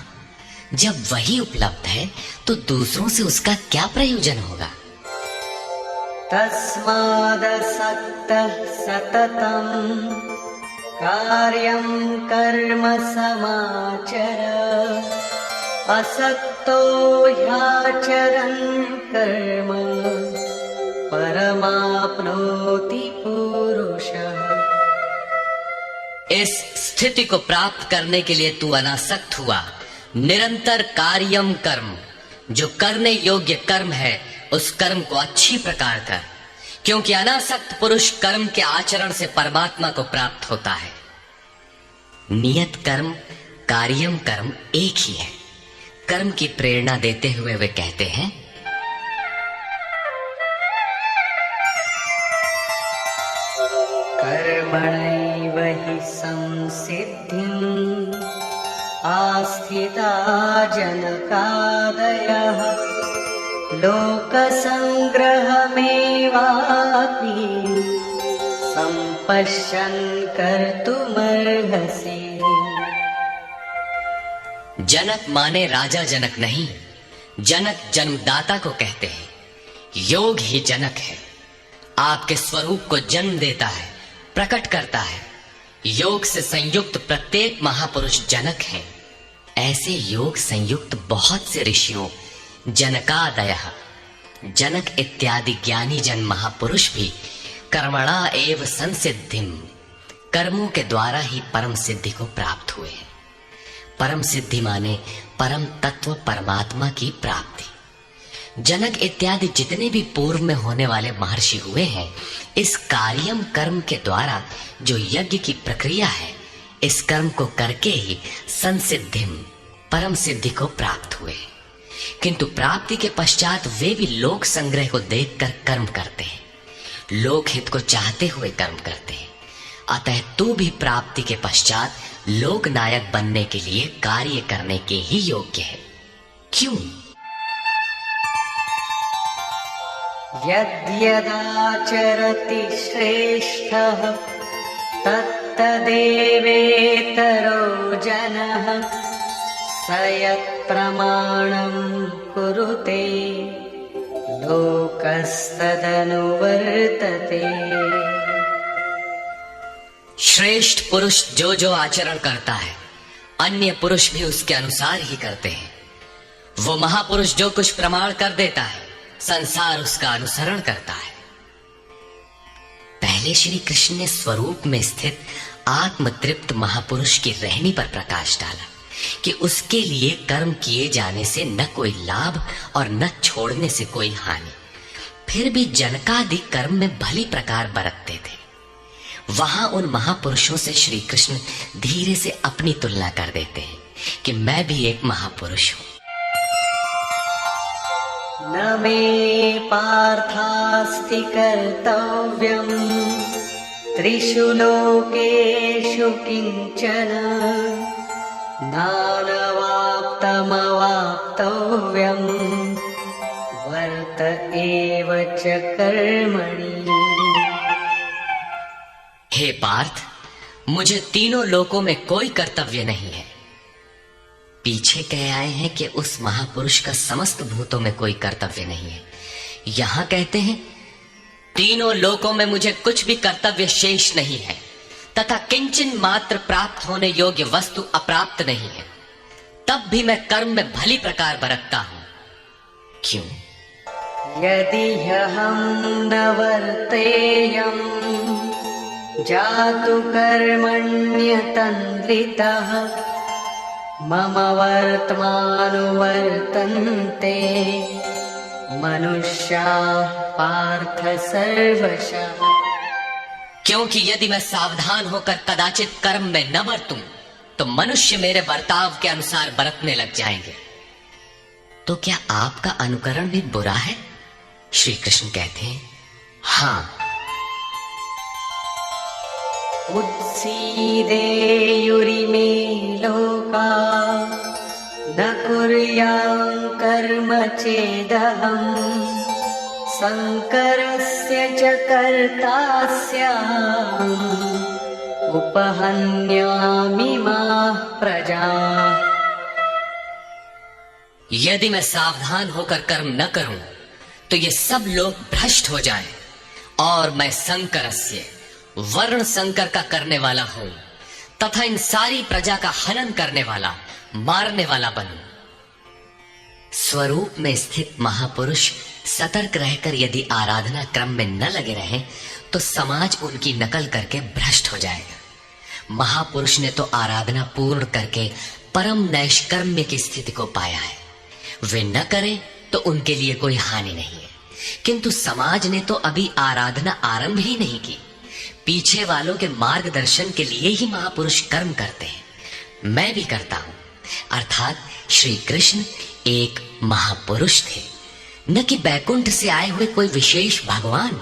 जब वही उपलब्ध है तो दूसरों से उसका क्या प्रयोजन होगा? तस्मादसक्तः सततं कार्यं कर्म समाचर असक्तो ह्याचरन् कर्म परमाप्नोति पुरुषः। इस स्थिति को प्राप्त करने के लिए तू अनासक्त हुआ। निरंतर कार्यम कर्म, जो करने योग्य कर्म है, उस कर्म को अच्छी प्रकार कर, क्योंकि अनासक्त पुरुष कर्म के आचरण से परमात्मा को प्राप्त होता है। नियत कर्म, कार्यम कर्म एक ही है। कर्म की प्रेरणा देते हुए वे कहते हैं, कर्मणैव हि संसिद्धिम् आस्थिता जनकादयः लोकसंग्रहमेवापि सम्पश्यन् कर्तुमर्हसि। जनक माने राजा जनक नहीं, जनक जन्मदाता को कहते हैं। योग ही जनक है, आपके स्वरूप को जन्म देता है, प्रकट करता है। योग से संयुक्त प्रत्येक महापुरुष जनक है। ऐसे योग संयुक्त बहुत से ऋषियों, जनकादयः, जनक इत्यादि ज्ञानी जन महापुरुष भी कर्मणा एव संसिद्धिम, कर्मों के द्वारा ही परम सिद्धि को प्राप्त हुए हैं। परम सिद्धि माने परम तत्व परमात्मा की प्राप्ति। जनक इत्यादि जितने भी पूर्व में होने वाले महर्षि हुए हैं, इस कार्यम कर्म के द्वारा जो यज्ञ की प्रक्रिया है, इस कर्म को करके ही संसिद्धिम, परम सिद्धि को प्राप्त हुए। किंतु प्राप्ति के पश्चात वे भी लोक संग्रह को देखकर कर्म करते हैं, लोक हित को चाहते हुए कर्म करते हैं। अतः तू भी प्राप्ति के पश्चात लोक नायक बनने के लिए कार्य करने के ही योग्य है। क्यों? यद्यदाचरति श्रेष्ठः तत्तदेवेतरो जनः स यत्प्रमाणं कुरुते लोकस्तदनुवर्तते। श्रेष्ठ पुरुष जो जो आचरण करता है, अन्य पुरुष भी उसके अनुसार ही करते हैं। वो महापुरुष जो कुछ प्रमाण कर देता है, संसार उसका अनुसरण करता है। पहले श्री कृष्ण ने स्वरूप में स्थित आत्मतृप्त महापुरुष की रहनी पर प्रकाश डाला कि उसके लिए कर्म किए जाने से न कोई लाभ और न छोड़ने से कोई हानि। फिर भी जनकादि कर्म में भली प्रकार बरतते थे। वहां उन महापुरुषों से श्री कृष्ण धीरे से अपनी तुलना कर देते हैं कि मैं भी एक महापुरुष हूं। न मे पार्थास्ति कर्तव्यम् त्रिषु लोकेषु किंचन नानवाप्तमवाप्तव्यम् वर्त एव च कर्मणि। हे पार्थ, मुझे तीनों लोकों में कोई कर्तव्य नहीं है। पीछे कह आए हैं कि उस महापुरुष का समस्त भूतों में कोई कर्तव्य नहीं है। यहां कहते हैं तीनों लोकों में मुझे कुछ भी कर्तव्य शेष नहीं है, तथा किंचन मात्र प्राप्त होने योग्य वस्तु अप्राप्त नहीं है। तब भी मैं कर्म में भली प्रकार बरतता हूं। क्यों? यदि ह्यहं न वर्तेयम् जातु कर्मण्यतन्द्रितः मम वर्तमानुवर्तन्ते मनुष्याः पार्थ सर्वशः। क्योंकि यदि मैं सावधान होकर कदाचित कर्म में न बरतूं तो मनुष्य मेरे बर्ताव के अनुसार बरतने लग जाएंगे। तो क्या आपका अनुकरण भी बुरा है? श्री कृष्ण कहते हैं हां। उत्सीदेयुरिमे लोका न कुर्यां कर्म चेदहम् संकरस्य च कर्ता स्याम् उपहन्यामिमाः प्रजाः। यदि मैं सावधान होकर कर्म न करूं तो ये सब लोग भ्रष्ट हो जाएं और मैं संकरस्य, वर्ण संकर का करने वाला हूं तथा इन सारी प्रजा का हनन करने वाला, मारने वाला बनूं। स्वरूप में स्थित महापुरुष सतर्क रहकर यदि आराधना क्रम में न लगे रहें तो समाज उनकी नकल करके भ्रष्ट हो जाएगा। महापुरुष ने तो आराधना पूर्ण करके परम नैष्कर्म्य की स्थिति को पाया है। वे न करें तो उनके लिए कोई हानि नहीं है, किंतु समाज ने तो अभी आराधना आरंभ ही नहीं की। पीछे वालों के मार्गदर्शन के लिए ही महापुरुष कर्म करते हैं। मैं भी करता हूं। अर्थात श्री कृष्ण एक महापुरुष थे, न कि बैकुंठ से आए हुए कोई विशेष भगवान।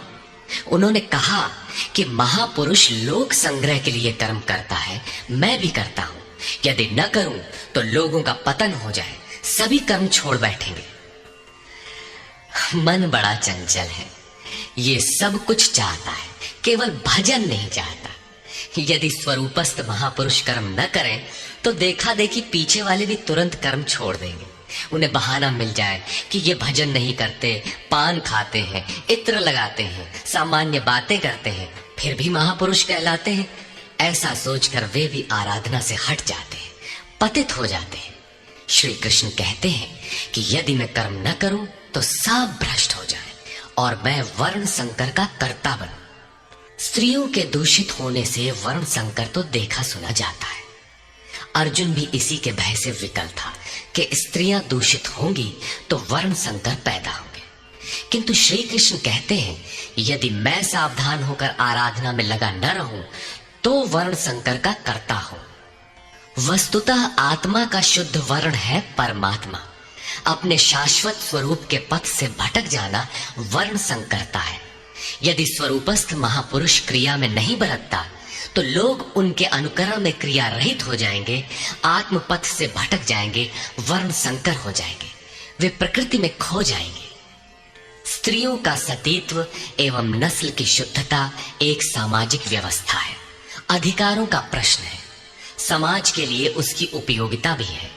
उन्होंने कहा कि महापुरुष लोक संग्रह के लिए कर्म करता है, मैं भी करता हूं। यदि न करूं तो लोगों का पतन हो जाए, सभी कर्म छोड़ बैठेंगे। मन बड़ा चंचल है, ये सब कुछ चाहता है, केवल भजन नहीं चाहता। यदि स्वरूपस्थ महापुरुष कर्म न करें तो देखा देखी पीछे वाले भी तुरंत कर्म छोड़ देंगे। उन्हें बहाना मिल जाए कि ये भजन नहीं करते, पान खाते हैं, इत्र लगाते हैं, सामान्य बातें करते हैं, फिर भी महापुरुष कहलाते हैं। ऐसा सोचकर वे भी आराधना से हट जाते हैं, पतित हो जाते हैं। श्री कृष्ण कहते हैं कि यदि मैं कर्म न करूं तो सब भ्रष्ट हो जाए और मैं वर्ण संकर का कर्ता बनूं। स्त्रियों के दूषित होने से वर्ण संकर तो देखा सुना जाता है। अर्जुन भी इसी के भय से विकल था कि स्त्रियां दूषित होंगी तो वर्ण संकर पैदा होंगे। किंतु श्री कृष्ण कहते हैं यदि मैं सावधान होकर आराधना में लगा न रहूं तो वर्ण संकर का कर्ता हो। वस्तुतः आत्मा का शुद्ध वर्ण है परमात्मा। अपने शाश्वत स्वरूप के पथ से भटक जाना वर्ण संकरता है। यदि स्वरूपस्थ महापुरुष क्रिया में नहीं बरतता तो लोग उनके अनुकरण में क्रिया रहित हो जाएंगे, आत्म पथ से भटक जाएंगे, वर्ण संकर हो जाएंगे, वे प्रकृति में खो जाएंगे। स्त्रियों का सतीत्व एवं नस्ल की शुद्धता एक सामाजिक व्यवस्था है, अधिकारों का प्रश्न है। समाज के लिए उसकी उपयोगिता भी है,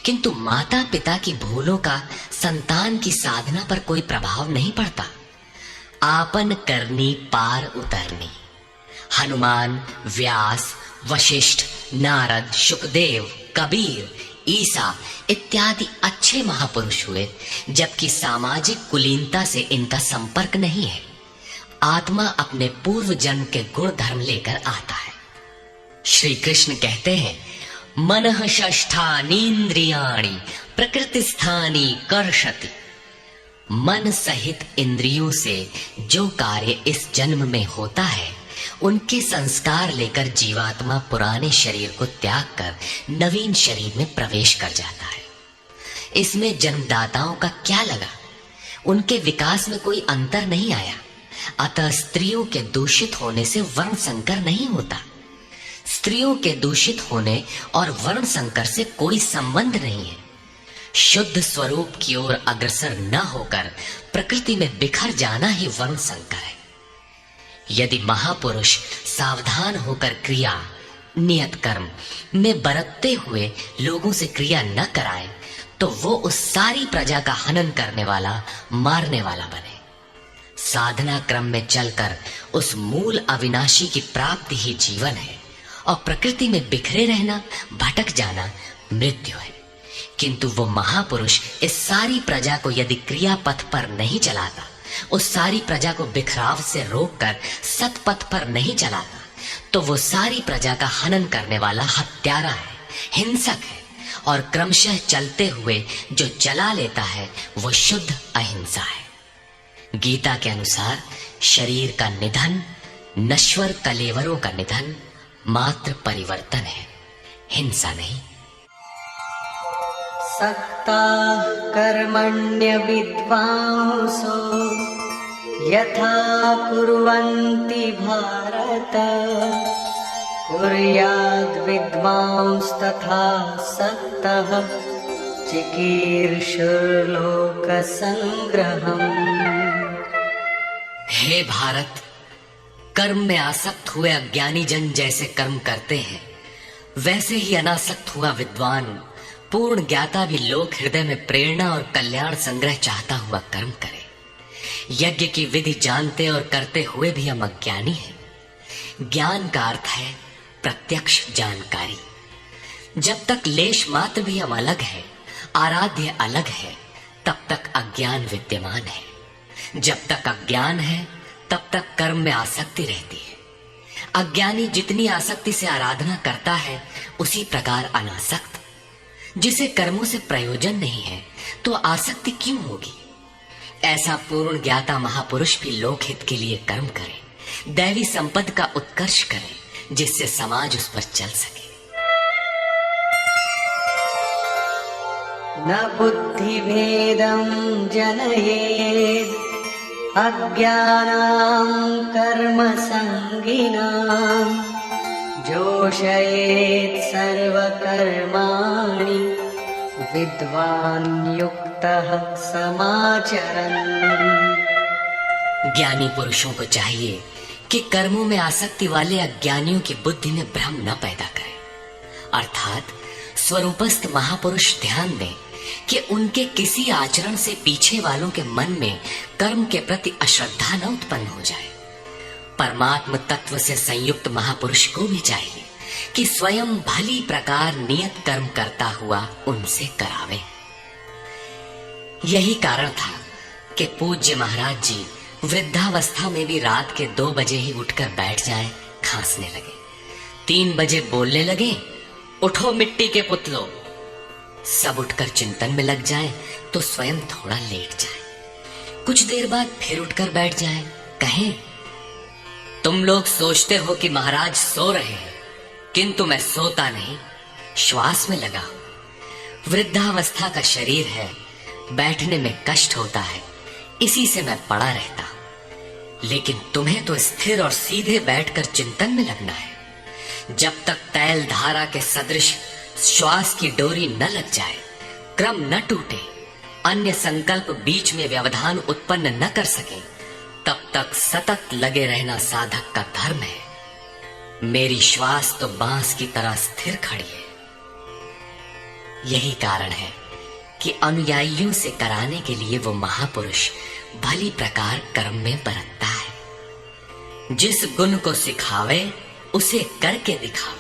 किंतु माता पिता की भूलों का संतान की साधना पर कोई प्रभाव नहीं पड़ता। आपन करनी पार उतरनी। हनुमान, व्यास, वशिष्ठ, नारद, शुकदेव, कबीर, ईसा इत्यादि अच्छे महापुरुष हुए, जबकि सामाजिक कुलीनता से इनका संपर्क नहीं है। आत्मा अपने पूर्व जन्म के गुण धर्म लेकर आता है। श्री कृष्ण कहते हैं मनः षष्ठानीन्द्रियाणि प्रकृतिस्थानी कर्षति। मन सहित इंद्रियों से जो कार्य इस जन्म में होता है उनके संस्कार लेकर जीवात्मा पुराने शरीर को त्याग कर नवीन शरीर में प्रवेश कर जाता है। इसमें जन्मदाताओं का क्या लगा? उनके विकास में कोई अंतर नहीं आया। अतः स्त्रियों के दूषित होने से वर्ण संकर नहीं होता। स्त्रियों के दूषित होने और वर्ण संकर से कोई संबंध नहीं है। शुद्ध स्वरूप की ओर अग्रसर न होकर प्रकृति में बिखर जाना ही वर्ण संकर है। यदि महापुरुष सावधान होकर क्रिया, नियत कर्म में बरतते हुए लोगों से क्रिया न कराए तो वो उस सारी प्रजा का हनन करने वाला, मारने वाला बने। साधना क्रम में चलकर उस मूल अविनाशी की प्राप्ति ही जीवन है और प्रकृति में बिखरे रहना, भटक जाना मृत्यु है। किंतु वो महापुरुष इस सारी प्रजा को यदि क्रिया पथ पर नहीं चलाता, उस सारी प्रजा को बिखराव से रोककर सतपथ पर नहीं चलाता, तो वो सारी प्रजा का हनन करने वाला हत्यारा है, हिंसक है और क्रमशः चलते हुए जो चला लेता है वो शुद्ध अहिंसा है। गीता के अनुसार शरीर का निधन, नश्वर कलेवरों का निधन मात्र परिवर्तन है, हिंसा नहीं। सक्ता कर्मण्य विद्वांसो यथा कुर्वन्ति भारत कुर्याद् विद्वांस तथा सक्तः चिकीर्षुर्लोक संग्रहम्। हे भारत, कर्म में आसक्त हुए अज्ञानी जन जैसे कर्म करते हैं, वैसे ही अनासक्त हुआ विद्वान पूर्ण ज्ञाता भी लोक हृदय में प्रेरणा और कल्याण संग्रह चाहता हुआ कर्म करे। यज्ञ की विधि जानते और करते हुए भी हम अज्ञानी हैं। ज्ञान का अर्थ है प्रत्यक्ष जानकारी। जब तक लेश मात्र भी हम अलग है, आराध्य अलग है, तब तक अज्ञान विद्यमान है। जब तक अज्ञान है तब तक कर्म में आसक्ति रहती है। अज्ञानी जितनी आसक्ति से आराधना करता है उसी प्रकार अनासक्त। जिसे कर्मों से प्रयोजन नहीं है तो आसक्ति क्यों होगी? ऐसा पूर्ण ज्ञाता महापुरुष भी लोकहित के लिए कर्म करे, दैवी संपत्ति का उत्कर्ष करे, जिससे समाज उस पर चल सके। न बुद्धिभेदं जनयेत् अज्ञानां कर्मसङ्गिनां जोषयेत् सर्वकर्माणि विद्वान् युक्तः समाचरन्। ज्ञानी पुरुषों को चाहिए कि कर्मों में आसक्ति वाले अज्ञानियों की बुद्धि में भ्रम न पैदा करें, अर्थात स्वरूपस्थ महापुरुष ध्यान दें कि उनके किसी आचरण से पीछे वालों के मन में कर्म के प्रति अश्रद्धा न उत्पन्न हो जाए। परमात्म तत्व से संयुक्त महापुरुष को भी चाहिए कि स्वयं भली प्रकार नियत कर्म करता हुआ उनसे करावे। यही कारण था कि पूज्य महाराज जी वृद्धावस्था में भी रात के 2 बजे ही उठकर बैठ जाए, खांसने लगे। 3 बजे बोलने लगे, उठो मिट्टी के पुतलो। सब उठकर चिंतन में लग जाए तो स्वयं थोड़ा लेट जाए। कुछ देर बाद फिर उठकर बैठ जाए, कहें, तुम लोग सोचते हो कि महाराज सो रहे हैं, किंतु मैं सोता नहीं, श्वास में लगा हूं। वृद्धावस्था का शरीर है, बैठने में कष्ट होता है, इसी से मैं पड़ा रहता हूं। लेकिन तुम्हें तो स्थिर और सीधे बैठकर चिंतन में लगना है। जब तक तैल धारा के सदृश श्वास की डोरी न लग जाए, क्रम न टूटे, अन्य संकल्प बीच में व्यवधान उत्पन्न न कर सके, तब तक सतत लगे रहना साधक का धर्म है। मेरी श्वास तो बांस की तरह स्थिर खड़ी है। यही कारण है कि अनुयायियों से कराने के लिए वो महापुरुष भली प्रकार कर्म में बरतता है। जिस गुण को सिखावे उसे करके दिखावे।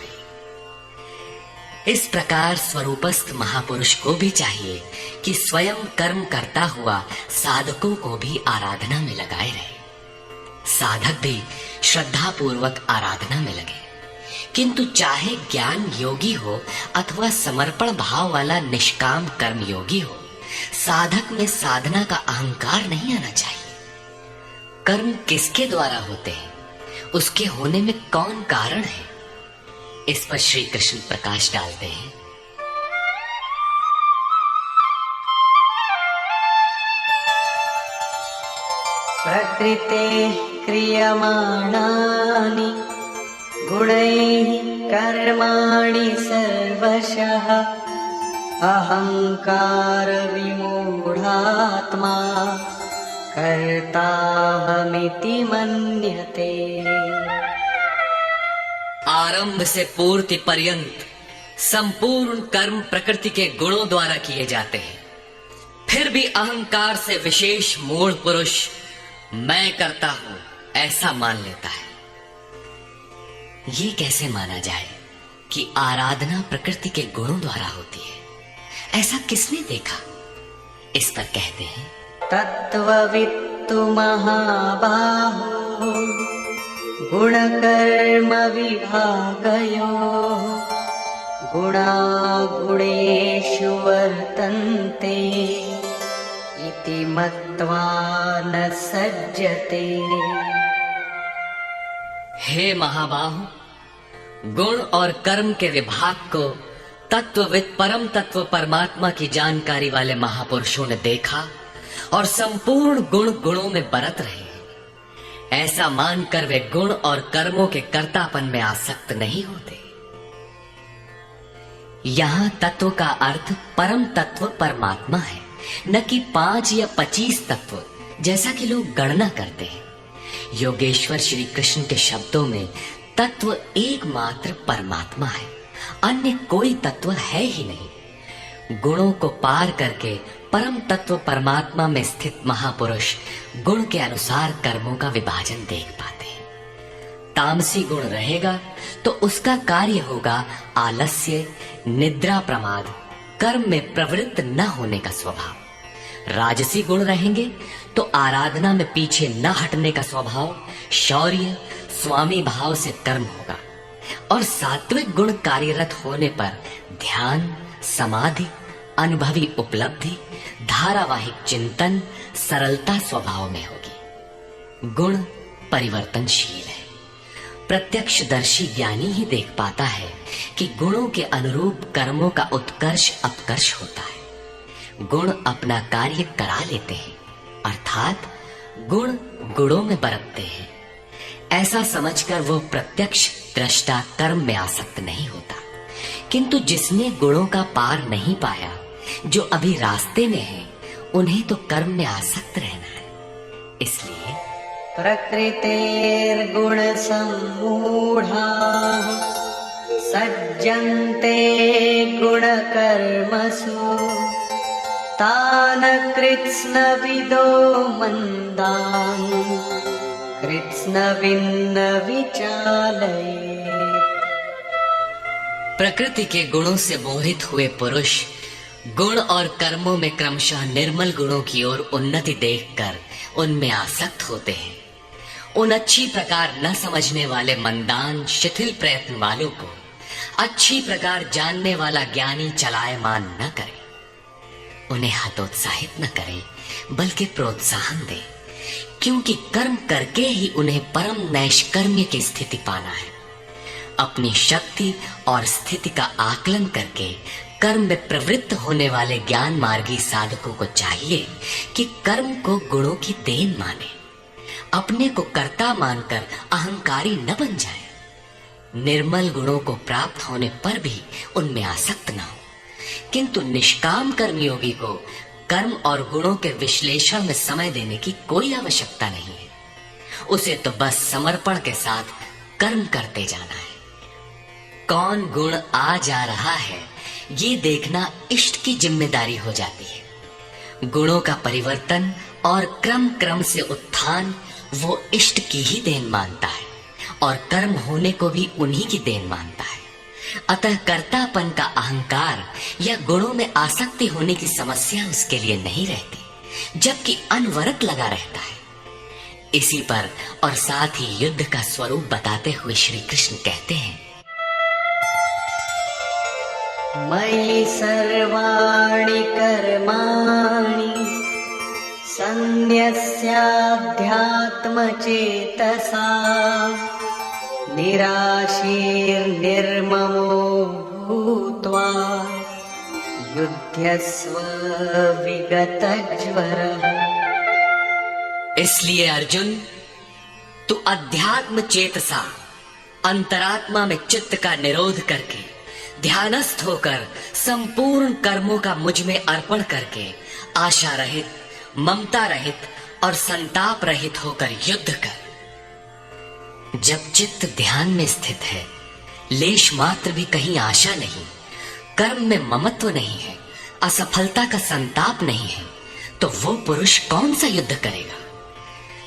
इस प्रकार स्वरूपस्थ महापुरुष को भी चाहिए कि स्वयं कर्म करता हुआ साधकों को भी आराधना में लगाए रहे। साधक भी श्रद्धा पूर्वक आराधना में लगे, किंतु चाहे ज्ञान योगी हो अथवा समर्पण भाव वाला निष्काम कर्म योगी हो, साधक में साधना का अहंकार नहीं आना चाहिए। कर्म किसके द्वारा होते हैं, उसके होने में कौन कारण है, इस पर श्री कृष्ण प्रकाश डालते हैं। प्रकृते क्रियमाणानि गुणैः कर्माणि सर्वशः अहंकार विमूढ़ात्मा कर्ताहमिति मन्यते। आरंभ से पूर्ति पर्यंत संपूर्ण कर्म प्रकृति के गुणों द्वारा किए जाते हैं। फिर भी अहंकार से विशेष मूढ़ पुरुष मैं करता हूं ऐसा मान लेता है। ये कैसे माना जाए कि आराधना प्रकृति के गुणों द्वारा होती है? ऐसा किसने देखा? इस पर कहते हैं, तत्त्ववित्तु महाबाहो गुणकर्म विभागयोः गुणागुणेषु वर्तन्ते इति मत्वा न सज्जते। हे महाबाहु, गुण और कर्म के विभाग को तत्वविद परम तत्व परमात्मा की जानकारी वाले महापुरुषों ने देखा और संपूर्ण गुण गुणों में बरत रहे हैं। ऐसा मानकर वे गुण और कर्मों के कर्तापन में आसक्त नहीं होते। यहां तत्व का अर्थ परम तत्व परमात्मा है, न कि 5 या 25 तत्व जैसा कि लोग गणना करते हैं। योगेश्वर श्री कृष्ण के शब्दों में तत्व एकमात्र परमात्मा है, अन्य कोई तत्व है ही नहीं। गुणों को पार करके परम तत्व परमात्मा में स्थित महापुरुष गुण के अनुसार कर्मों का विभाजन देख पाते हैं। तामसी गुण रहेगा तो उसका कार्य होगा आलस्य, निद्रा, प्रमाद, कर्म में प्रवृत्त न होने का स्वभाव। राजसी गुण रहेंगे तो आराधना में पीछे न हटने का स्वभाव, शौर्य, स्वामी भाव से कर्म होगा। और सात्विक गुण कार्यरत होने पर ध्यान, समाधि, अनुभवी उपलब्धि, धारावाहिक चिंतन, सरलता स्वभाव में होगी। गुण परिवर्तनशील है। प्रत्यक्षदर्शी ज्ञानी ही देख पाता है कि गुणों के अनुरूप कर्मों का उत्कर्ष अपकर्ष होता है। गुण अपना कार्य करा लेते हैं, अर्थात गुण गुणों में बरतते हैं। ऐसा समझकर वो प्रत्यक्ष दृष्टा कर्म में आसक्त नहीं होता। किंतु जिसने गुणों का पार नहीं पाया, जो अभी रास्ते में है, उन्हें तो कर्म में आसक्त रहना है। इसलिए प्रकृतेर्गुण सम्मूढाः सज्जन्ते गुणकर्मसु तान् कृत्स्नविदो मन्दान् कृत्स्नविन्न विचालयेत्। प्रकृति के गुणों से मोहित हुए पुरुष गुण और कर्मों में क्रमशः निर्मल गुणों की ओर उन्नति देखकर उनमें आसक्त होते हैं। उन अच्छी प्रकार न समझने वाले मंदान शिथिल प्रयत्न वालों को अच्छी प्रकार जानने वाला ज्ञानी चलायमान न करे। उन्हें हतोत्साहित न करे, बल्कि प्रोत्साहन दे, क्योंकि कर्म करके ही उन्हें परम नैष्कर्म्य की स्थिति पाना है। अपनी शक्ति और स्थिति का आकलन करके कर्म में प्रवृत्त होने वाले ज्ञान मार्गी साधकों को चाहिए कि कर्म को गुणों की देन माने, अपने को कर्ता मानकर अहंकारी न बन जाए। निर्मल गुणों को प्राप्त होने पर भी उनमें आसक्त न हो। किंतु निष्काम कर्मयोगी को कर्म और गुणों के विश्लेषण में समय देने की कोई आवश्यकता नहीं है। उसे तो बस समर्पण के साथ कर्म करते जाना है। कौन गुण आ जा रहा है, ये देखना इष्ट की जिम्मेदारी हो जाती है। गुणों का परिवर्तन और क्रम क्रम से उत्थान वो इष्ट की ही देन मानता है, और कर्म होने को भी उन्हीं की देन मानता है। अतः कर्तापन का अहंकार या गुणों में आसक्ति होने की समस्या उसके लिए नहीं रहती, जबकि अनवरत लगा रहता है। इसी पर और साथ ही युद्ध का स्वरूप बताते हुए श्री कृष्ण कहते हैं, मयि सर्वाणि कर्माणि सन्न्यस्याध्यात्मचेतसा निराशीर्निर्ममो भूत्वा युध्यस्व विगतज्वरः। इसलिए अर्जुन, तू अध्यात्म चेतसा अंतरात्मा में चित्त का निरोध करके ध्यानस्थ होकर संपूर्ण कर्मों का मुझ में अर्पण करके आशा रहित, ममता रहित और संताप रहित होकर युद्ध कर। जब चित्त ध्यान में स्थित है, लेश मात्र भी कहीं आशा नहीं, कर्म में ममत्व नहीं है, असफलता का संताप नहीं है, तो वो पुरुष कौन सा युद्ध करेगा।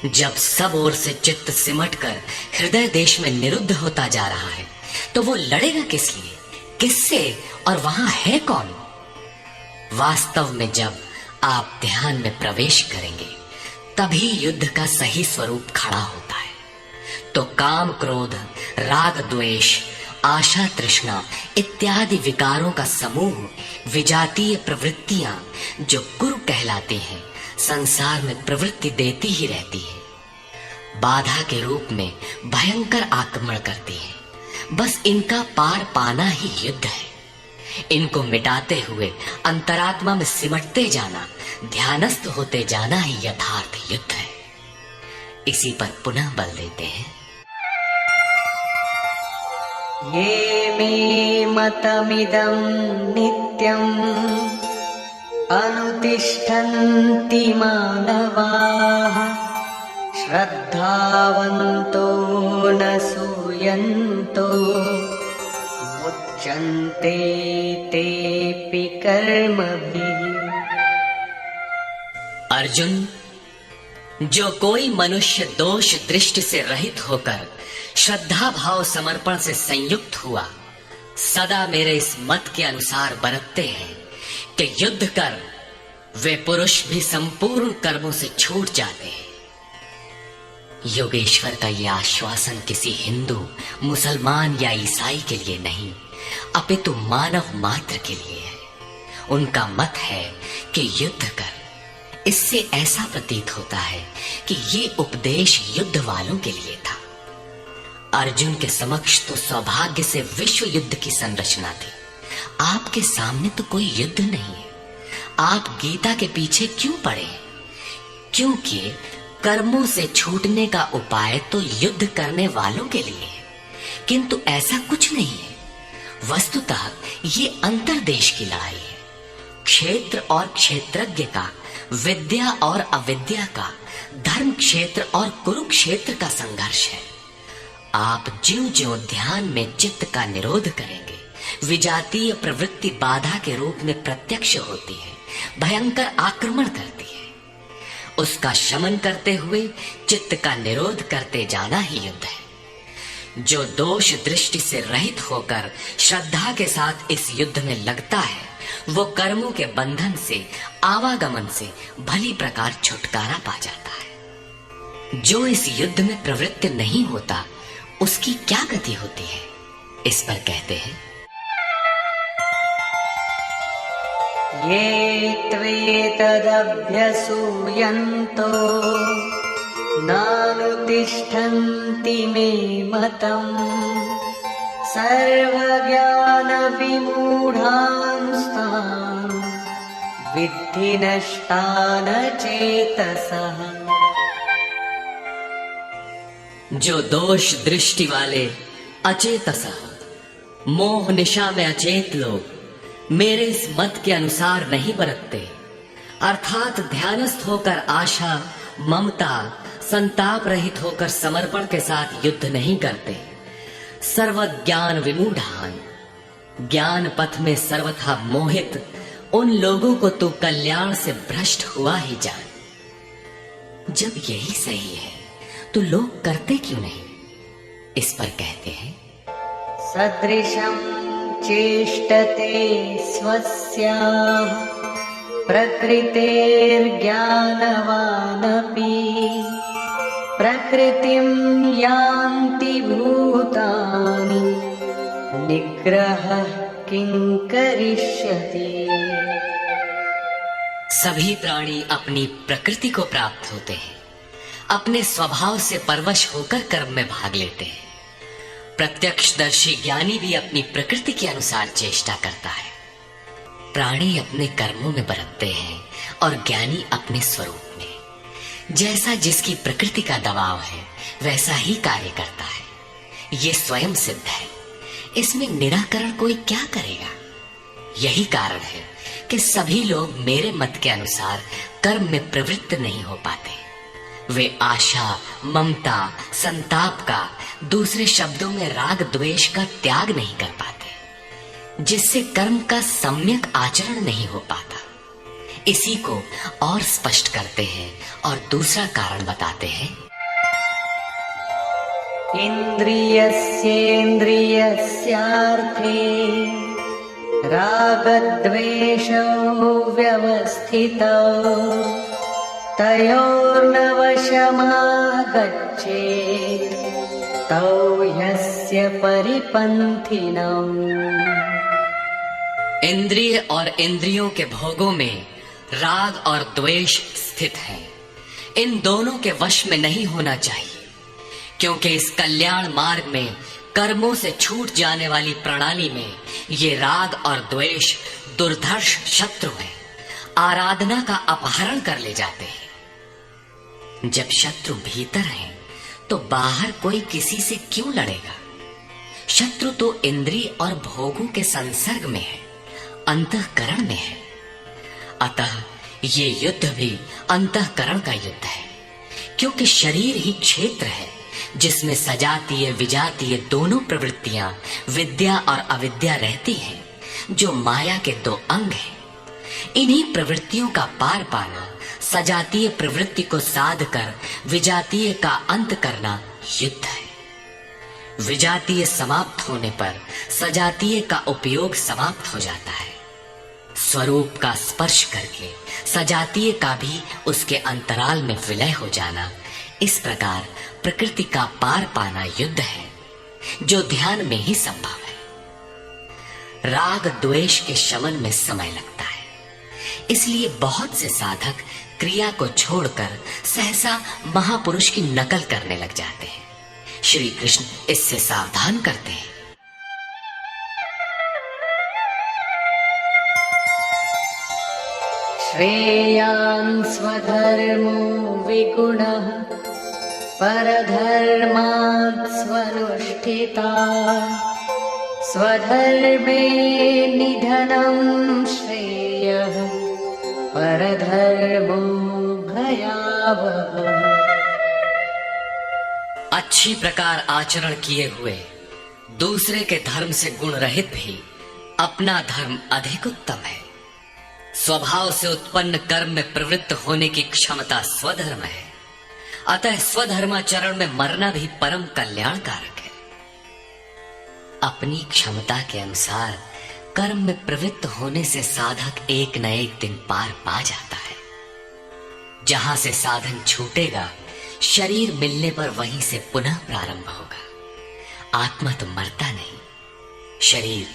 जब सब ओर से चित्त सिमटकर हृदय देश में निरुद्ध होता जा रहा है, तो वो लड़ेगा किस लिए, किससे, और वहां है कौन। वास्तव में जब आप ध्यान में प्रवेश करेंगे, तभी युद्ध का सही स्वरूप खड़ा होता है। तो काम क्रोध, राग द्वेष, आशा तृष्णा इत्यादि विकारों का समूह, विजातीय प्रवृत्तियां जो कुरु कहलाती हैं, संसार में प्रवृत्ति देती ही रहती है। बाधा के रूप में भयंकर आक्रमण करती है। बस इनका पार पाना ही युद्ध है। इनको मिटाते हुए अंतरात्मा में सिमटते जाना, ध्यानस्थ होते जाना ही यथार्थ युद्ध है। इसी पर पुनः बल देते हैं, ये मे मतमिदं नित्यम् अनुतिष्ठन्ति मानवाः श्रद्धावन्तो न सूयन्तो मुच्यन्ते तेऽपि कर्मभिः। अर्जुन, जो कोई मनुष्य दोष दृष्टि से रहित होकर श्रद्धा भाव समर्पण से संयुक्त हुआ, सदा मेरे इस मत के अनुसार बरतते हैं कि युद्ध कर, वे पुरुष भी संपूर्ण कर्मों से छूट जाते हैं। योगेश्वर का यह आश्वासन किसी हिंदू, मुसलमान या ईसाई के लिए नहीं, अपितु मानव मात्र के लिए है। उनका मत है कि युद्ध कर, इससे ऐसा प्रतीत होता है कि ये उपदेश युद्ध वालों के लिए था। अर्जुन के समक्ष तो सौभाग्य से विश्व युद्ध की संरचना थी। आपके सामने तो कोई युद्ध नहीं है। आप गीता के पीछे क्यों पड़े? क्योंकि कर्मों से छूटने का उपाय तो युद्ध करने वालों के लिए है, किंतु ऐसा कुछ नहीं है। वस्तुतः ये अंतर्देश की लड़ाई है। क्षेत्र और क्षेत्रज्ञ का, विद्या और अविद्या का, धर्म क्षेत्र और कुरुक्षेत्र का संघर्ष है। आप ज्यों-ज्यों ध्यान में चित्त का निरोध करेंगे, विजातीय प्रवृत्ति बाधा के रूप में प्रत्यक्ष होती है, भयंकर आक्रमण करती है। उसका शमन करते हुए चित्त का निरोध करते जाना ही युद्ध है। जो दोष दृष्टि से रहित होकर श्रद्धा के साथ इस युद्ध में लगता है, वो कर्मों के बंधन से, आवागमन से भली प्रकार छुटकारा पा जाता है। जो इस युद्ध में प्रवृत्त नहीं होता, उसकी क्या गति होती है? इस पर कहते हैं, ये त्वेतदभ्यसूयन्तो नानुतिष्ठन्ति मे मतम् सर्वज्ञानविमूढांस्तान् विद्धि नष्टान चेतसः। जो दोष दृष्टि वाले अचेतस, मोह निशा में अचेत लोग मेरे इस मत के अनुसार नहीं बरतते, अर्थात ध्यानस्थ होकर आशा, ममता, संताप रहित होकर समर्पण के साथ युद्ध नहीं करते। सर्वज्ञान विमूढ़ान, ज्ञान पथ में सर्वथा मोहित उन लोगों को तू कल्याण से भ्रष्ट हुआ ही जान। जब यही सही है तो लोग करते क्यों नहीं? इस पर कहते हैं, सदृशं चेष्टते स्वस्याः प्रकृतेर्ज्ञानवानपि प्रकृतिं यान्ति भूतानि निग्रहः किं करिष्यति। सभी प्राणी अपनी प्रकृति को प्राप्त होते हैं, अपने स्वभाव से परवश होकर कर्म में भाग लेते हैं। प्रत्यक्षदर्शी ज्ञानी भी अपनी प्रकृति के अनुसार चेष्टा करता है। प्राणी अपने कर्मों में बरतते हैं और ज्ञानी अपने स्वरूप में। जैसा जिसकी प्रकृति का दबाव है, वैसा ही कार्य करता है। ये स्वयं सिद्ध है। इसमें निराकरण कोई क्या करेगा? यही कारण है कि सभी लोग मेरे मत के अनुसार कर्म में प्रवृत्त नहीं हो पाते। वे आशा, ममता, संताप का, दूसरे शब्दों में राग द्वेष का त्याग नहीं कर पाते, जिससे कर्म का सम्यक आचरण नहीं हो पाता। इसी को और स्पष्ट करते हैं और दूसरा कारण बताते हैं, इन्द्रियस्येन्द्रियस्यार्थे रागद्वेषौ व्यवस्थितौ तयोर्नवशमागच्छेत् तौ ह्यस्य परिपन्थिनौ। इंद्रिय और इंद्रियों के भोगों में राग और द्वेष स्थित है। इन दोनों के वश में नहीं होना चाहिए, क्योंकि इस कल्याण मार्ग में कर्मों से छूट जाने वाली प्रणाली में ये राग और द्वेष दुर्धर्ष शत्रु है, आराधना का अपहरण कर ले जाते हैं। जब शत्रु भीतर है तो बाहर कोई किसी से क्यों लड़ेगा? शत्रु तो इंद्रिय और भोगों के संसर्ग में है, अंतःकरण में है। अतः ये युद्ध भी अंतःकरण का युद्ध है, क्योंकि शरीर ही क्षेत्र है जिसमें सजातीय विजातीय दोनों प्रवृत्तियां, विद्या और अविद्या रहती हैं, जो माया के दो अंग हैं। इन्हीं प्रवृत्तियों का पार पाना, सजातीय प्रवृत्ति को साध कर विजातीय का अंत करना युद्ध है। विजातीय समाप्त होने पर सजातीय का उपयोग समाप्त हो जाता है। स्वरूप का स्पर्श करके सजातीय का भी उसके अंतराल में विलय हो जाना, इस प्रकार प्रकृति का पार पाना युद्ध है, जो ध्यान में ही संभव है। राग द्वेष के शमन में समय लगता है, इसलिए बहुत से साधक क्रिया को छोड़कर सहसा महापुरुष की नकल करने लग जाते हैं। श्री कृष्ण इससे सावधान करते हैं। श्रेयान् स्वधर्मो विगुणः परधर्मात् स्वनुष्ठिता स्वधर्मे निधनं श्रेयः परधर्मो भयावहः। अच्छी प्रकार आचरण किए हुए दूसरे के धर्म से गुण रहित भी अपना धर्म अधिक उत्तम है। स्वभाव से उत्पन्न कर्म में प्रवृत्त होने की क्षमता स्वधर्म है, अतः स्वधर्माचरण में मरना भी परम कल्याणकारक है। अपनी क्षमता के अनुसार कर्म में प्रवृत्त होने से साधक एक न एक दिन पार पा जाता है। जहां से साधन छूटेगा, शरीर मिलने पर वहीं से पुनः प्रारंभ होगा। आत्मा तो मरता नहीं। शरीर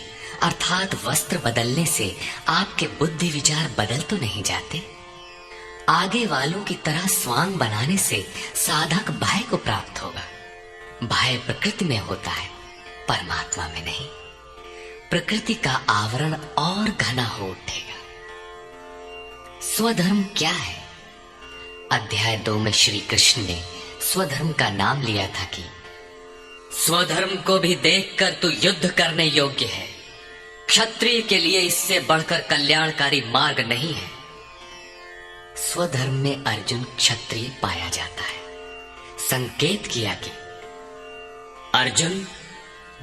अर्थात वस्त्र बदलने से आपके बुद्धि विचार बदल तो नहीं जाते। आगे वालों की तरह स्वांग बनाने से साधक भय को प्राप्त होगा। भय प्रकृति में होता है, परमात्मा में नहीं। प्रकृति का आवरण और घना हो उठेगा। स्वधर्म क्या है? अध्याय 2 में श्री कृष्ण ने स्वधर्म का नाम लिया था कि स्वधर्म को भी देखकर तू युद्ध करने योग्य है। क्षत्रिय के लिए इससे बढ़कर कल्याणकारी मार्ग नहीं है। स्वधर्म में अर्जुन क्षत्रिय पाया जाता है। संकेत किया कि अर्जुन,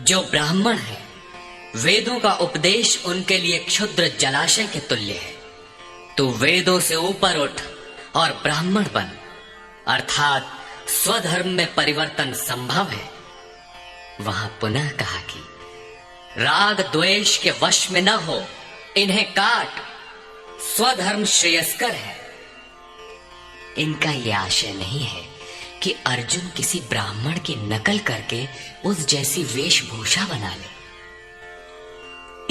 जो ब्राह्मण है, वेदों का उपदेश उनके लिए क्षुद्र जलाशय के तुल्य है। तू वेदों से ऊपर उठ और ब्राह्मण बन, अर्थात स्वधर्म में परिवर्तन संभव है। वहां पुनः कहा कि राग द्वेष के वश में न हो, इन्हें काट, स्वधर्म श्रेयस्कर है। इनका यह आशय नहीं है कि अर्जुन किसी ब्राह्मण की नकल करके उस जैसी वेशभूषा बना ले।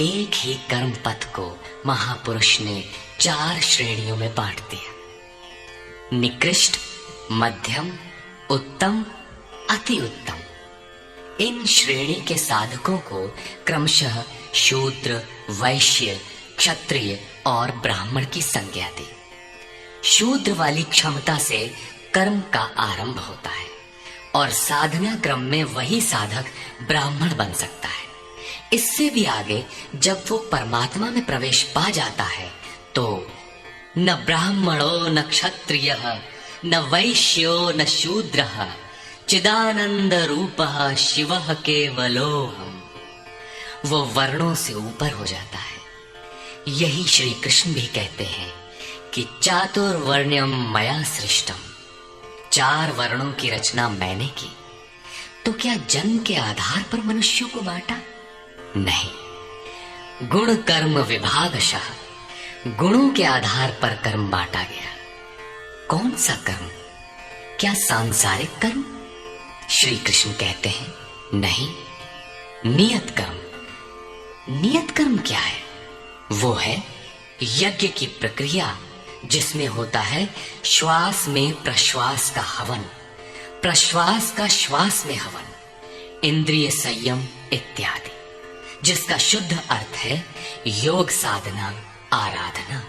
एक ही कर्म पथ को महापुरुष ने 4 श्रेणियों में बांट दिया: निकृष्ट, मध्यम, उत्तम, अति उत्तम। इन श्रेणी के साधकों को क्रमशः शूद्र, वैश्य, क्षत्रिय और ब्राह्मण की संज्ञा दी। शूद्र वाली क्षमता से कर्म का आरंभ होता है और साधना क्रम में वही साधक ब्राह्मण बन सकता है। इससे भी आगे जब वो परमात्मा में प्रवेश पा जाता है तो न ब्राह्मणो न क्षत्रियः न वैश्यो न शूद्रः चिदानंद रूपः शिवः केवलोऽहम्। वो वर्णों से ऊपर हो जाता है। यही श्री कृष्ण भी कहते हैं कि चातुर्वर्ण्यम मया सृष्टम। 4 वर्णों की रचना मैंने की। तो क्या जन्म के आधार पर मनुष्यों को बांटा? नहीं, गुण कर्म विभागशः गुणों के आधार पर कर्म बांटा गया। कौन सा कर्म? क्या सांसारिक कर्म? श्री कृष्ण कहते हैं नहीं, नियत कर्म। नियत कर्म क्या है? वो है यज्ञ की प्रक्रिया, जिसमें होता है श्वास में प्रश्वास का हवन, प्रश्वास का श्वास में हवन, इंद्रिय संयम इत्यादि, जिसका शुद्ध अर्थ है योग साधना, आराधना।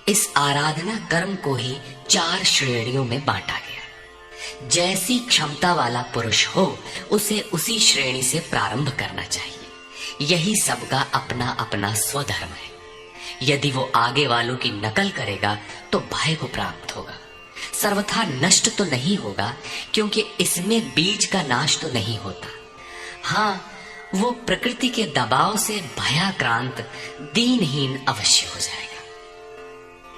इस आराधना कर्म को ही 4 श्रेणियों में बांटा गया। जैसी क्षमता वाला पुरुष हो, उसे उसी श्रेणी से प्रारंभ करना चाहिए। यही सबका अपना अपना स्वधर्म है। यदि वो आगे वालों की नकल करेगा तो भय को प्राप्त होगा। सर्वथा नष्ट तो नहीं होगा, क्योंकि इसमें बीज का नाश तो नहीं होता। हाँ, वो प्रकृति के दबाव से भयाक्रांत, दीनहीन अवश्य हो जाएगा।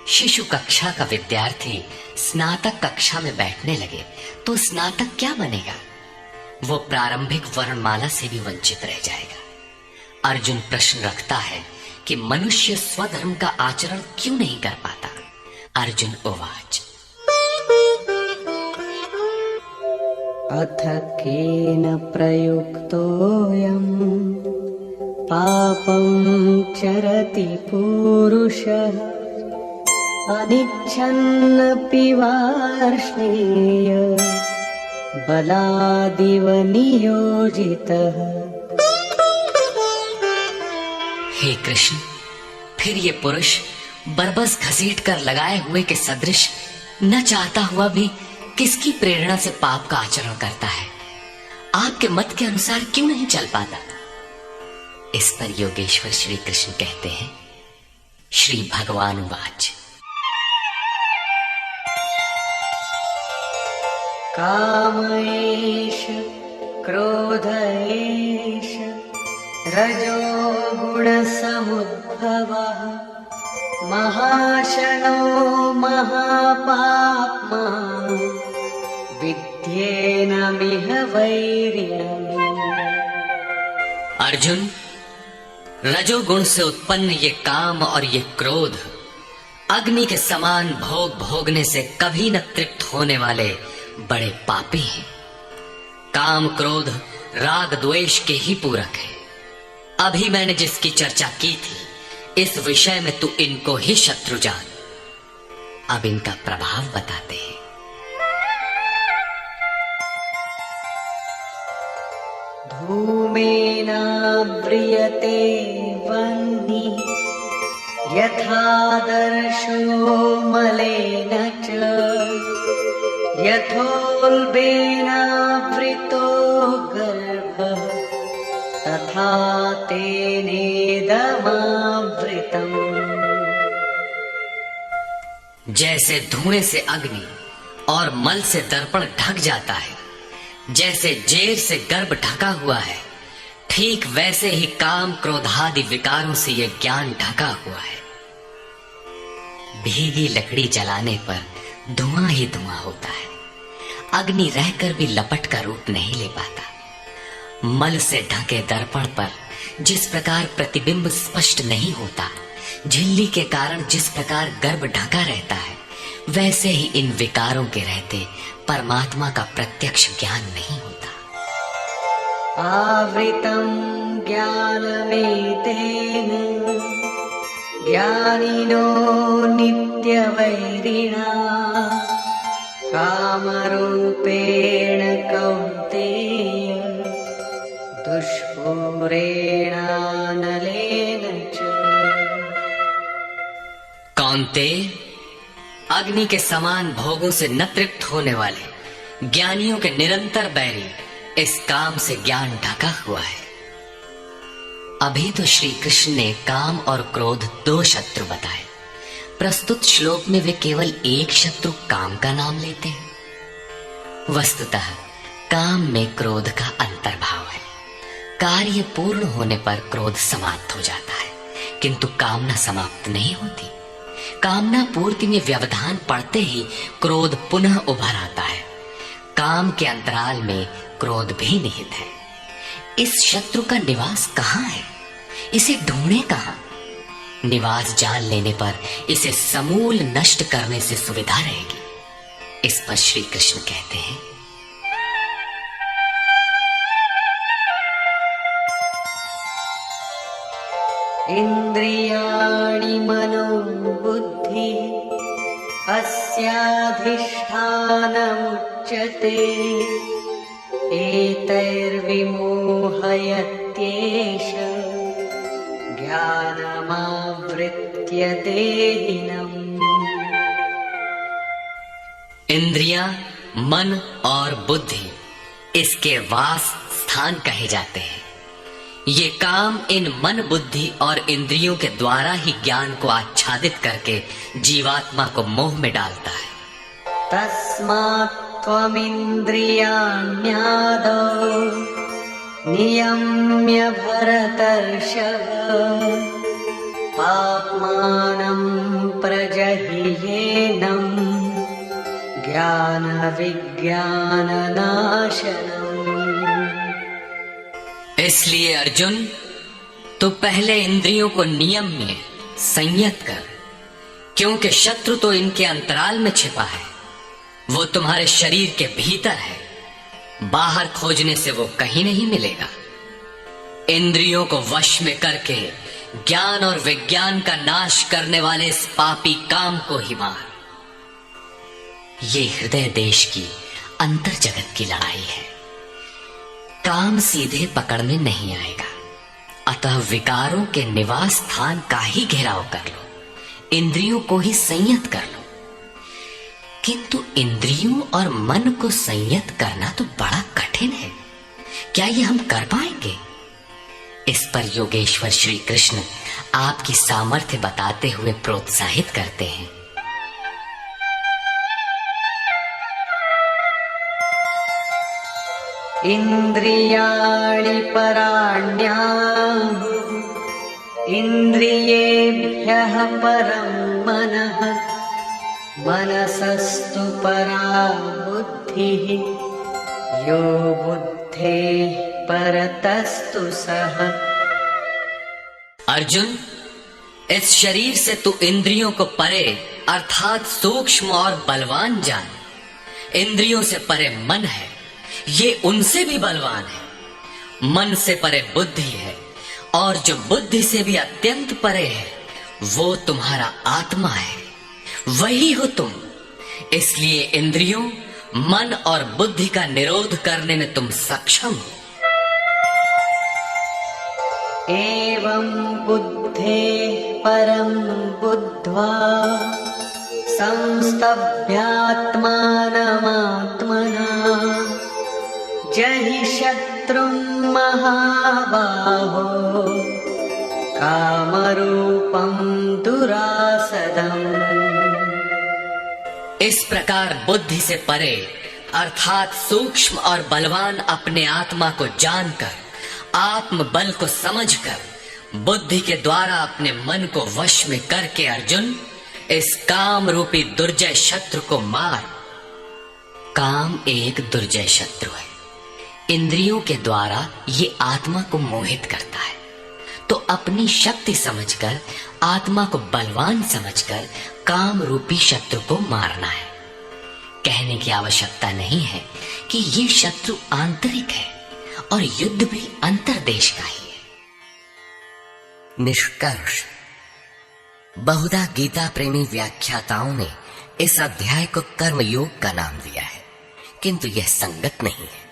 शिशु कक्षा का विद्यार्थी स्नातक कक्षा में बैठने लगे तो स्नातक क्या बनेगा? वो प्रारंभिक वर्णमाला से भी वंचित रह जाएगा। अर्जुन प्रश्न रखता है कि मनुष्य स्वधर्म का आचरण क्यों नहीं कर पाता? अर्जुन उवाच अथ केन प्रयुक्तोऽयं पापं चरति पुरुषः अनिच्छन्नपि वार्ष्णेय बलादिव नियोजितः। हे कृष्ण, फिर ये पुरुष बरबस घसीट कर लगाए हुए के सदृश न चाहता हुआ भी किसकी प्रेरणा से पाप का आचरण करता है? आपके मत के अनुसार क्यों नहीं चल पाता? इस पर योगेश्वर श्री कृष्ण कहते हैं, श्री भगवान वाच। काम एष क्रोध एष रजो गुणसमुद्भवः महाशनो महापाप्मा विद्येनमिह वैरिणम्। अर्जुन, रजोगुण से उत्पन्न ये काम और ये क्रोध अग्नि के समान भोग भोगने से कभी न तृप्त होने वाले बड़े पापी हैं। काम क्रोध राग द्वेष के ही पूरक है। अभी मैंने जिसकी चर्चा की थी, इस विषय में तू इनको ही शत्रु जान। अब इनका प्रभाव बताते हैं। धूमेन व्रियते वह्निः यथादर्शो मलेन च यथोल्बेन वृतो गर्भः तथा तेनेदमावृतम्। जैसे धुएं से अग्नि और मल से दर्पण ढक जाता है, जैसे जेर से गर्भ ढका हुआ है, ठीक वैसे ही काम क्रोधादि विकारों से यह ज्ञान ढका हुआ है। भीगी लकड़ी जलाने पर धुआं ही धुआं होता है। अग्नि रहकर भी लपट का रूप नहीं ले पाता। मल से ढके दर्पण पर जिस प्रकार प्रतिबिंब स्पष्ट नहीं होता, झिल्ली के कारण जिस प्रकार गर्भ ढका रहता है, वैसे ही इन विकारों के रहते परमात्मा का प्रत्यक्ष ज्ञान नहीं होता। आवृतं ज्ञानमेतेन ज्ञानिनो नित्यवैरिणा कामरूपेण कौन्तेय दुष्पूरेणानलेन च। कौन्तेय, अग्नि के समान भोगों से न तृप्त होने वाले ज्ञानियों के निरंतर बैरी इस काम से ज्ञान ढका हुआ है। अभी तो श्री कृष्ण ने काम और क्रोध दो शत्रु बताए। प्रस्तुत श्लोक में वे केवल एक शत्रु काम का नाम लेते हैं। वस्तुतः काम में क्रोध का अंतर्भाव है। कार्य पूर्ण होने पर क्रोध समाप्त हो जाता है, किंतु कामना समाप्त नहीं होती। कामना पूर्ति में व्यवधान पड़ते ही क्रोध पुनः उभर आता है। काम के अंतराल में क्रोध भी निहित है। इस शत्रु का निवास कहाँ है? इसे ढूंढे कहाँ? निवास जान लेने पर इसे समूल नष्ट करने से सुविधा रहेगी। इस पर श्री कृष्ण कहते हैं, इन्द्रियाणि मनो बुद्धि अस्याधिष्ठानमुच्यते एतैर्विमोहयत्येष ज्ञानमावृत्य देहिनम्। इंद्रियां, मन और बुद्धि इसके वास स्थान कहे जाते हैं। ये काम इन मन, बुद्धि और इंद्रियों के द्वारा ही ज्ञान को आच्छादित करके जीवात्मा को मोह में डालता है। तस्मात् त्वमिन्द्रियाण्यादौ नियम्य भरतर्षभ पाप्मानं प्रजह्येनं ज्ञानविज्ञाननाशनम्। इसलिए अर्जुन, तो पहले इंद्रियों को नियम में संयत कर, क्योंकि शत्रु तो इनके अंतराल में छिपा है। वो तुम्हारे शरीर के भीतर है, बाहर खोजने से वो कहीं नहीं मिलेगा। इंद्रियों को वश में करके ज्ञान और विज्ञान का नाश करने वाले इस पापी काम को ही मार। ये हृदय देश की अंतर जगत की लड़ाई है। काम सीधे पकड़ में नहीं आएगा, अतः विकारों के निवास स्थान का ही घेराव कर लो, इंद्रियों को ही संयत कर लो। किंतु इंद्रियों और मन को संयत करना तो बड़ा कठिन है। क्या ये हम कर पाएंगे? इस पर योगेश्वर श्री कृष्ण आपकी सामर्थ्य बताते हुए प्रोत्साहित करते हैं। इन्द्रियाणि पराण्याहुः इन्द्रियेभ्यः परं मनः मनसस्तु परा बुद्धिः यो बुद्धेः परतस्तु सः। अर्जुन, इस शरीर से तू इंद्रियों को परे अर्थात सूक्ष्म और बलवान जान। इंद्रियों से परे मन है, ये उनसे भी बलवान है। मन से परे बुद्धि है, और जो बुद्धि से भी अत्यंत परे है वो तुम्हारा आत्मा है, वही हो तुम। इसलिए इंद्रियों, मन और बुद्धि का निरोध करने में तुम सक्षम हो। एवं बुद्धेः परं बुद्ध्वा संस्तभ्यात्मानमात्मना जहि शत्रुं महाबाहो कामरूपं दुरासदम्। इस प्रकार बुद्धि से परे अर्थात सूक्ष्म और बलवान अपने आत्मा को जानकर, आत्म बल को समझकर, बुद्धि के द्वारा अपने मन को वश में करके अर्जुन, इस काम रूपी दुर्जय शत्रु को मार। काम एक दुर्जय शत्रु है। इंद्रियों के द्वारा ये आत्मा को मोहित करता है, तो अपनी शक्ति समझकर, आत्मा को बलवान समझकर काम रूपी शत्रु को मारना है। कहने की आवश्यकता नहीं है कि ये शत्रु आंतरिक है और युद्ध भी अंतर्देश का ही है। निष्कर्ष, बहुधा गीता प्रेमी व्याख्याताओं ने इस अध्याय को कर्म योग का नाम दिया है, किंतु यह संगत नहीं है।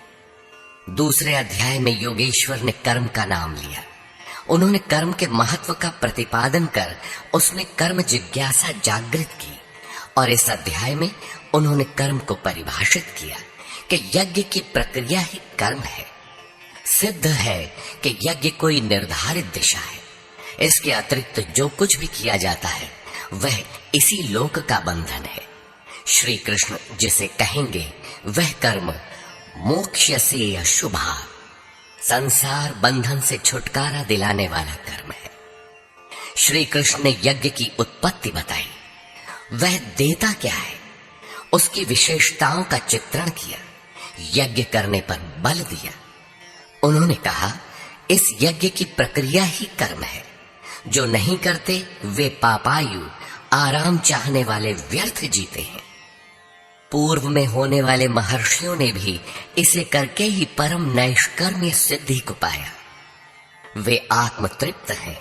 दूसरे अध्याय में योगेश्वर ने कर्म का नाम लिया। उन्होंने कर्म के महत्व का प्रतिपादन कर उसमें कर्म जिज्ञासा जागृत की, और इस अध्याय में उन्होंने कर्म को परिभाषित किया कि यज्ञ की प्रक्रिया ही कर्म है। सिद्ध है कि यज्ञ कोई निर्धारित दिशा है। इसके अतिरिक्त जो कुछ भी किया जाता है वह इसी लोक का बंधन है। श्री कृष्ण जिसे कहेंगे वह कर्म मोक्ष से अशुभा, संसार बंधन से छुटकारा दिलाने वाला कर्म है। श्री कृष्ण ने यज्ञ की उत्पत्ति बताई, वह देता क्या है, उसकी विशेषताओं का चित्रण किया, यज्ञ करने पर बल दिया। उन्होंने कहा, इस यज्ञ की प्रक्रिया ही कर्म है। जो नहीं करते वे पापायु, आराम चाहने वाले व्यर्थ जीते हैं। पूर्व में होने वाले महर्षियों ने भी इसे करके ही परम नैष्कर्म्य सिद्धि को पाया। वे आत्मतृप्त हैं,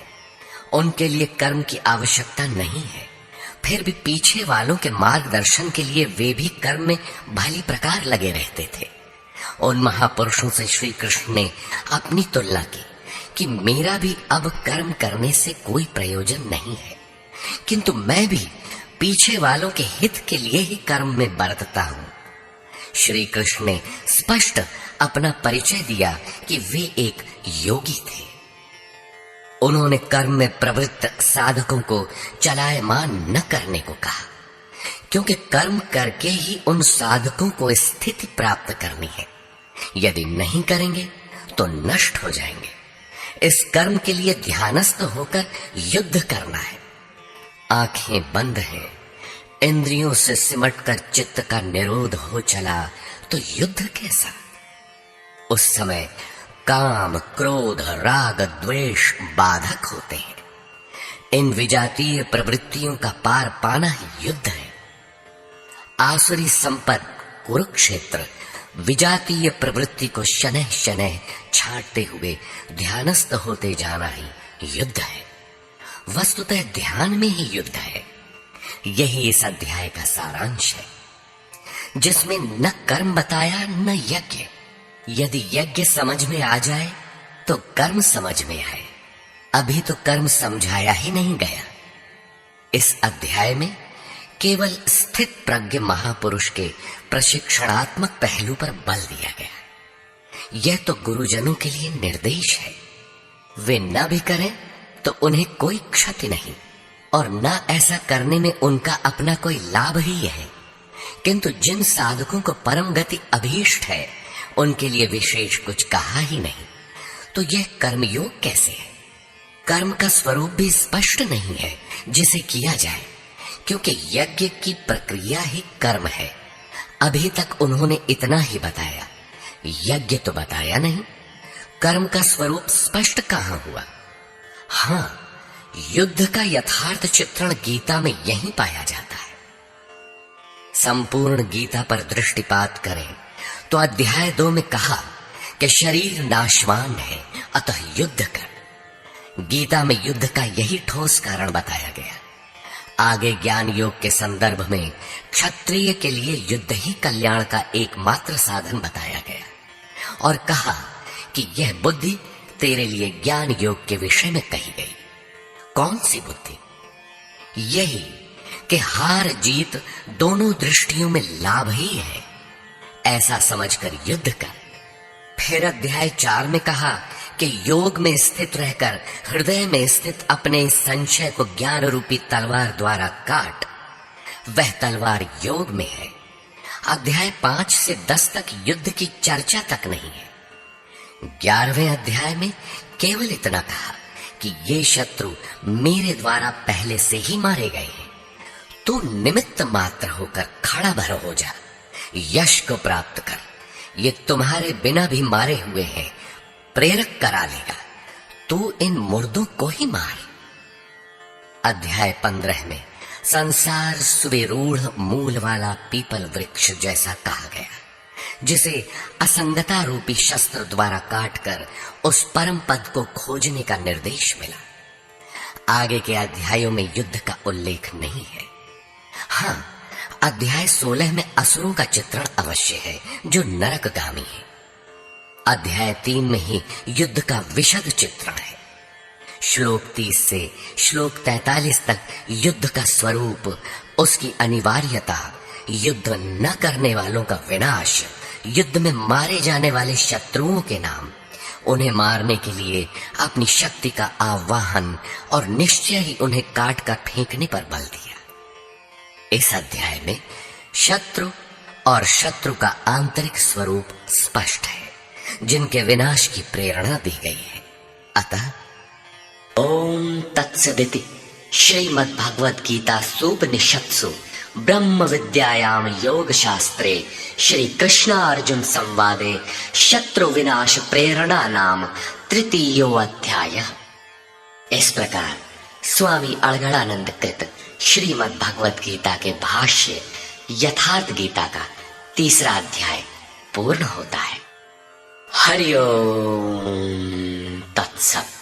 उनके लिए कर्म की आवश्यकता नहीं है। फिर भी पीछे वालों के मार्गदर्शन के लिए वे भी कर्म में भली प्रकार लगे रहते थे। उन महापुरुषों से श्री कृष्ण ने अपनी तुलना की कि मेरा भी अब कर्म करने से कोई प्रयोजन नहीं है, किंतु मैं भी पीछे वालों के हित के लिए ही कर्म में बरतता हूँ। श्री कृष्ण ने स्पष्ट अपना परिचय दिया कि वे एक योगी थे। उन्होंने कर्म में प्रवृत्त साधकों को चलायमान न करने को कहा, क्योंकि कर्म करके ही उन साधकों को स्थिति प्राप्त करनी है। यदि नहीं करेंगे तो नष्ट हो जाएंगे। इस कर्म के लिए ध्यानस्थ होकर युद्ध करना है। आंखें बंद हैं, इंद्रियों से सिमटकर चित्त का निरोध हो चला तो युद्ध कैसा। उस समय काम, क्रोध, राग, द्वेष बाधक होते हैं। इन विजातीय प्रवृत्तियों का पार पाना ही युद्ध है। आसुरी संपद कुरुक्षेत्र विजातीय प्रवृत्ति को शनैः शनैः छाटते हुए ध्यानस्थ होते जाना ही युद्ध है। वस्तुतः ध्यान में ही युद्ध है। यही इस अध्याय का सारांश है, जिसमें न कर्म बताया न यज्ञ। यदि यज्ञ समझ में आ जाए तो कर्म समझ में आए। अभी तो कर्म समझाया ही नहीं गया। इस अध्याय में केवल स्थित प्रज्ञ महापुरुष के प्रशिक्षणात्मक पहलू पर बल दिया गया। यह तो गुरुजनों के लिए निर्देश है। वे न भी करें तो उन्हें कोई क्षति नहीं, और न ऐसा करने में उनका अपना कोई लाभ ही है। किंतु जिन साधकों को परम गति अभीष्ट है, उनके लिए विशेष कुछ कहा ही नहीं। तो यह कर्मयोग कैसे है? कर्म का स्वरूप भी स्पष्ट नहीं है जिसे किया जाए, क्योंकि यज्ञ की प्रक्रिया ही कर्म है। अभी तक उन्होंने इतना ही बताया, यज्ञ तो बताया नहीं। कर्म का स्वरूप स्पष्ट कहां हुआ? हाँ, युद्ध का यथार्थ चित्रण गीता में यहीं पाया जाता है। संपूर्ण गीता पर दृष्टिपात करें तो अध्याय 2 में कहा कि शरीर नाशवान है, अतः युद्ध कर। गीता में युद्ध का यही ठोस कारण बताया गया। आगे ज्ञान योग के संदर्भ में क्षत्रिय के लिए युद्ध ही कल्याण का एकमात्र साधन बताया गया, और कहा कि यह बुद्धि तेरे लिए ज्ञान योग के विषय में कही गई। कौन सी बुद्धि? यही कि हार जीत दोनों दृष्टियों में लाभ ही है, ऐसा समझकर युद्ध कर। फिर अध्याय 4 में कहा कि योग में स्थित रहकर हृदय में स्थित अपने संशय को ज्ञान रूपी तलवार द्वारा काट। वह तलवार योग में है। अध्याय 5 से 10 तक युद्ध की चर्चा तक नहीं है। 11वें अध्याय में केवल इतना कहा कि ये शत्रु मेरे द्वारा पहले से ही मारे गए हैं। तू निमित्त मात्र होकर खड़ा भर हो जा, यश को प्राप्त कर। ये तुम्हारे बिना भी मारे हुए हैं, प्रेरक करा लेगा। तू इन मुर्दों को ही मार। अध्याय 15 में संसार सुविरूढ़ मूल वाला पीपल वृक्ष जैसा कहा गया, जिसे असंगता रूपी शस्त्र द्वारा काटकर उस परम पद को खोजने का निर्देश मिला। आगे के अध्यायों में युद्ध का उल्लेख नहीं है। हाँ, अध्याय 16 में असुरों का चित्रण अवश्य है, जो नरकगामी है। अध्याय 3 में ही युद्ध का विशद चित्रण है। श्लोक 30 से श्लोक 43 तक युद्ध का स्वरूप, उसकी अनिवार्यता, युद्ध न करने वालों का विनाश, युद्ध में मारे जाने वाले शत्रुओं के नाम, उन्हें मारने के लिए अपनी शक्ति का आवाहन और निश्चय ही उन्हें काट कर फेंकने पर बल दिया। इस अध्याय में शत्रु और शत्रु का आंतरिक स्वरूप स्पष्ट है, जिनके विनाश की प्रेरणा दी गई है। अतः ओम तत्सदिति श्रीमद् भगवद गीता सूपनिषत्सु ब्रह्म विद्यायाम योग शास्त्रे श्री कृष्ण अर्जुन संवादे शत्रु विनाश प्रेरणा नाम तृतीयो अध्याय। इस प्रकार स्वामी अड़गड़ानंद कृत श्रीमद् भगवद गीता के भाष्य यथार्थ गीता का 3रा अध्याय पूर्ण होता है। हरि ओम तत्सत।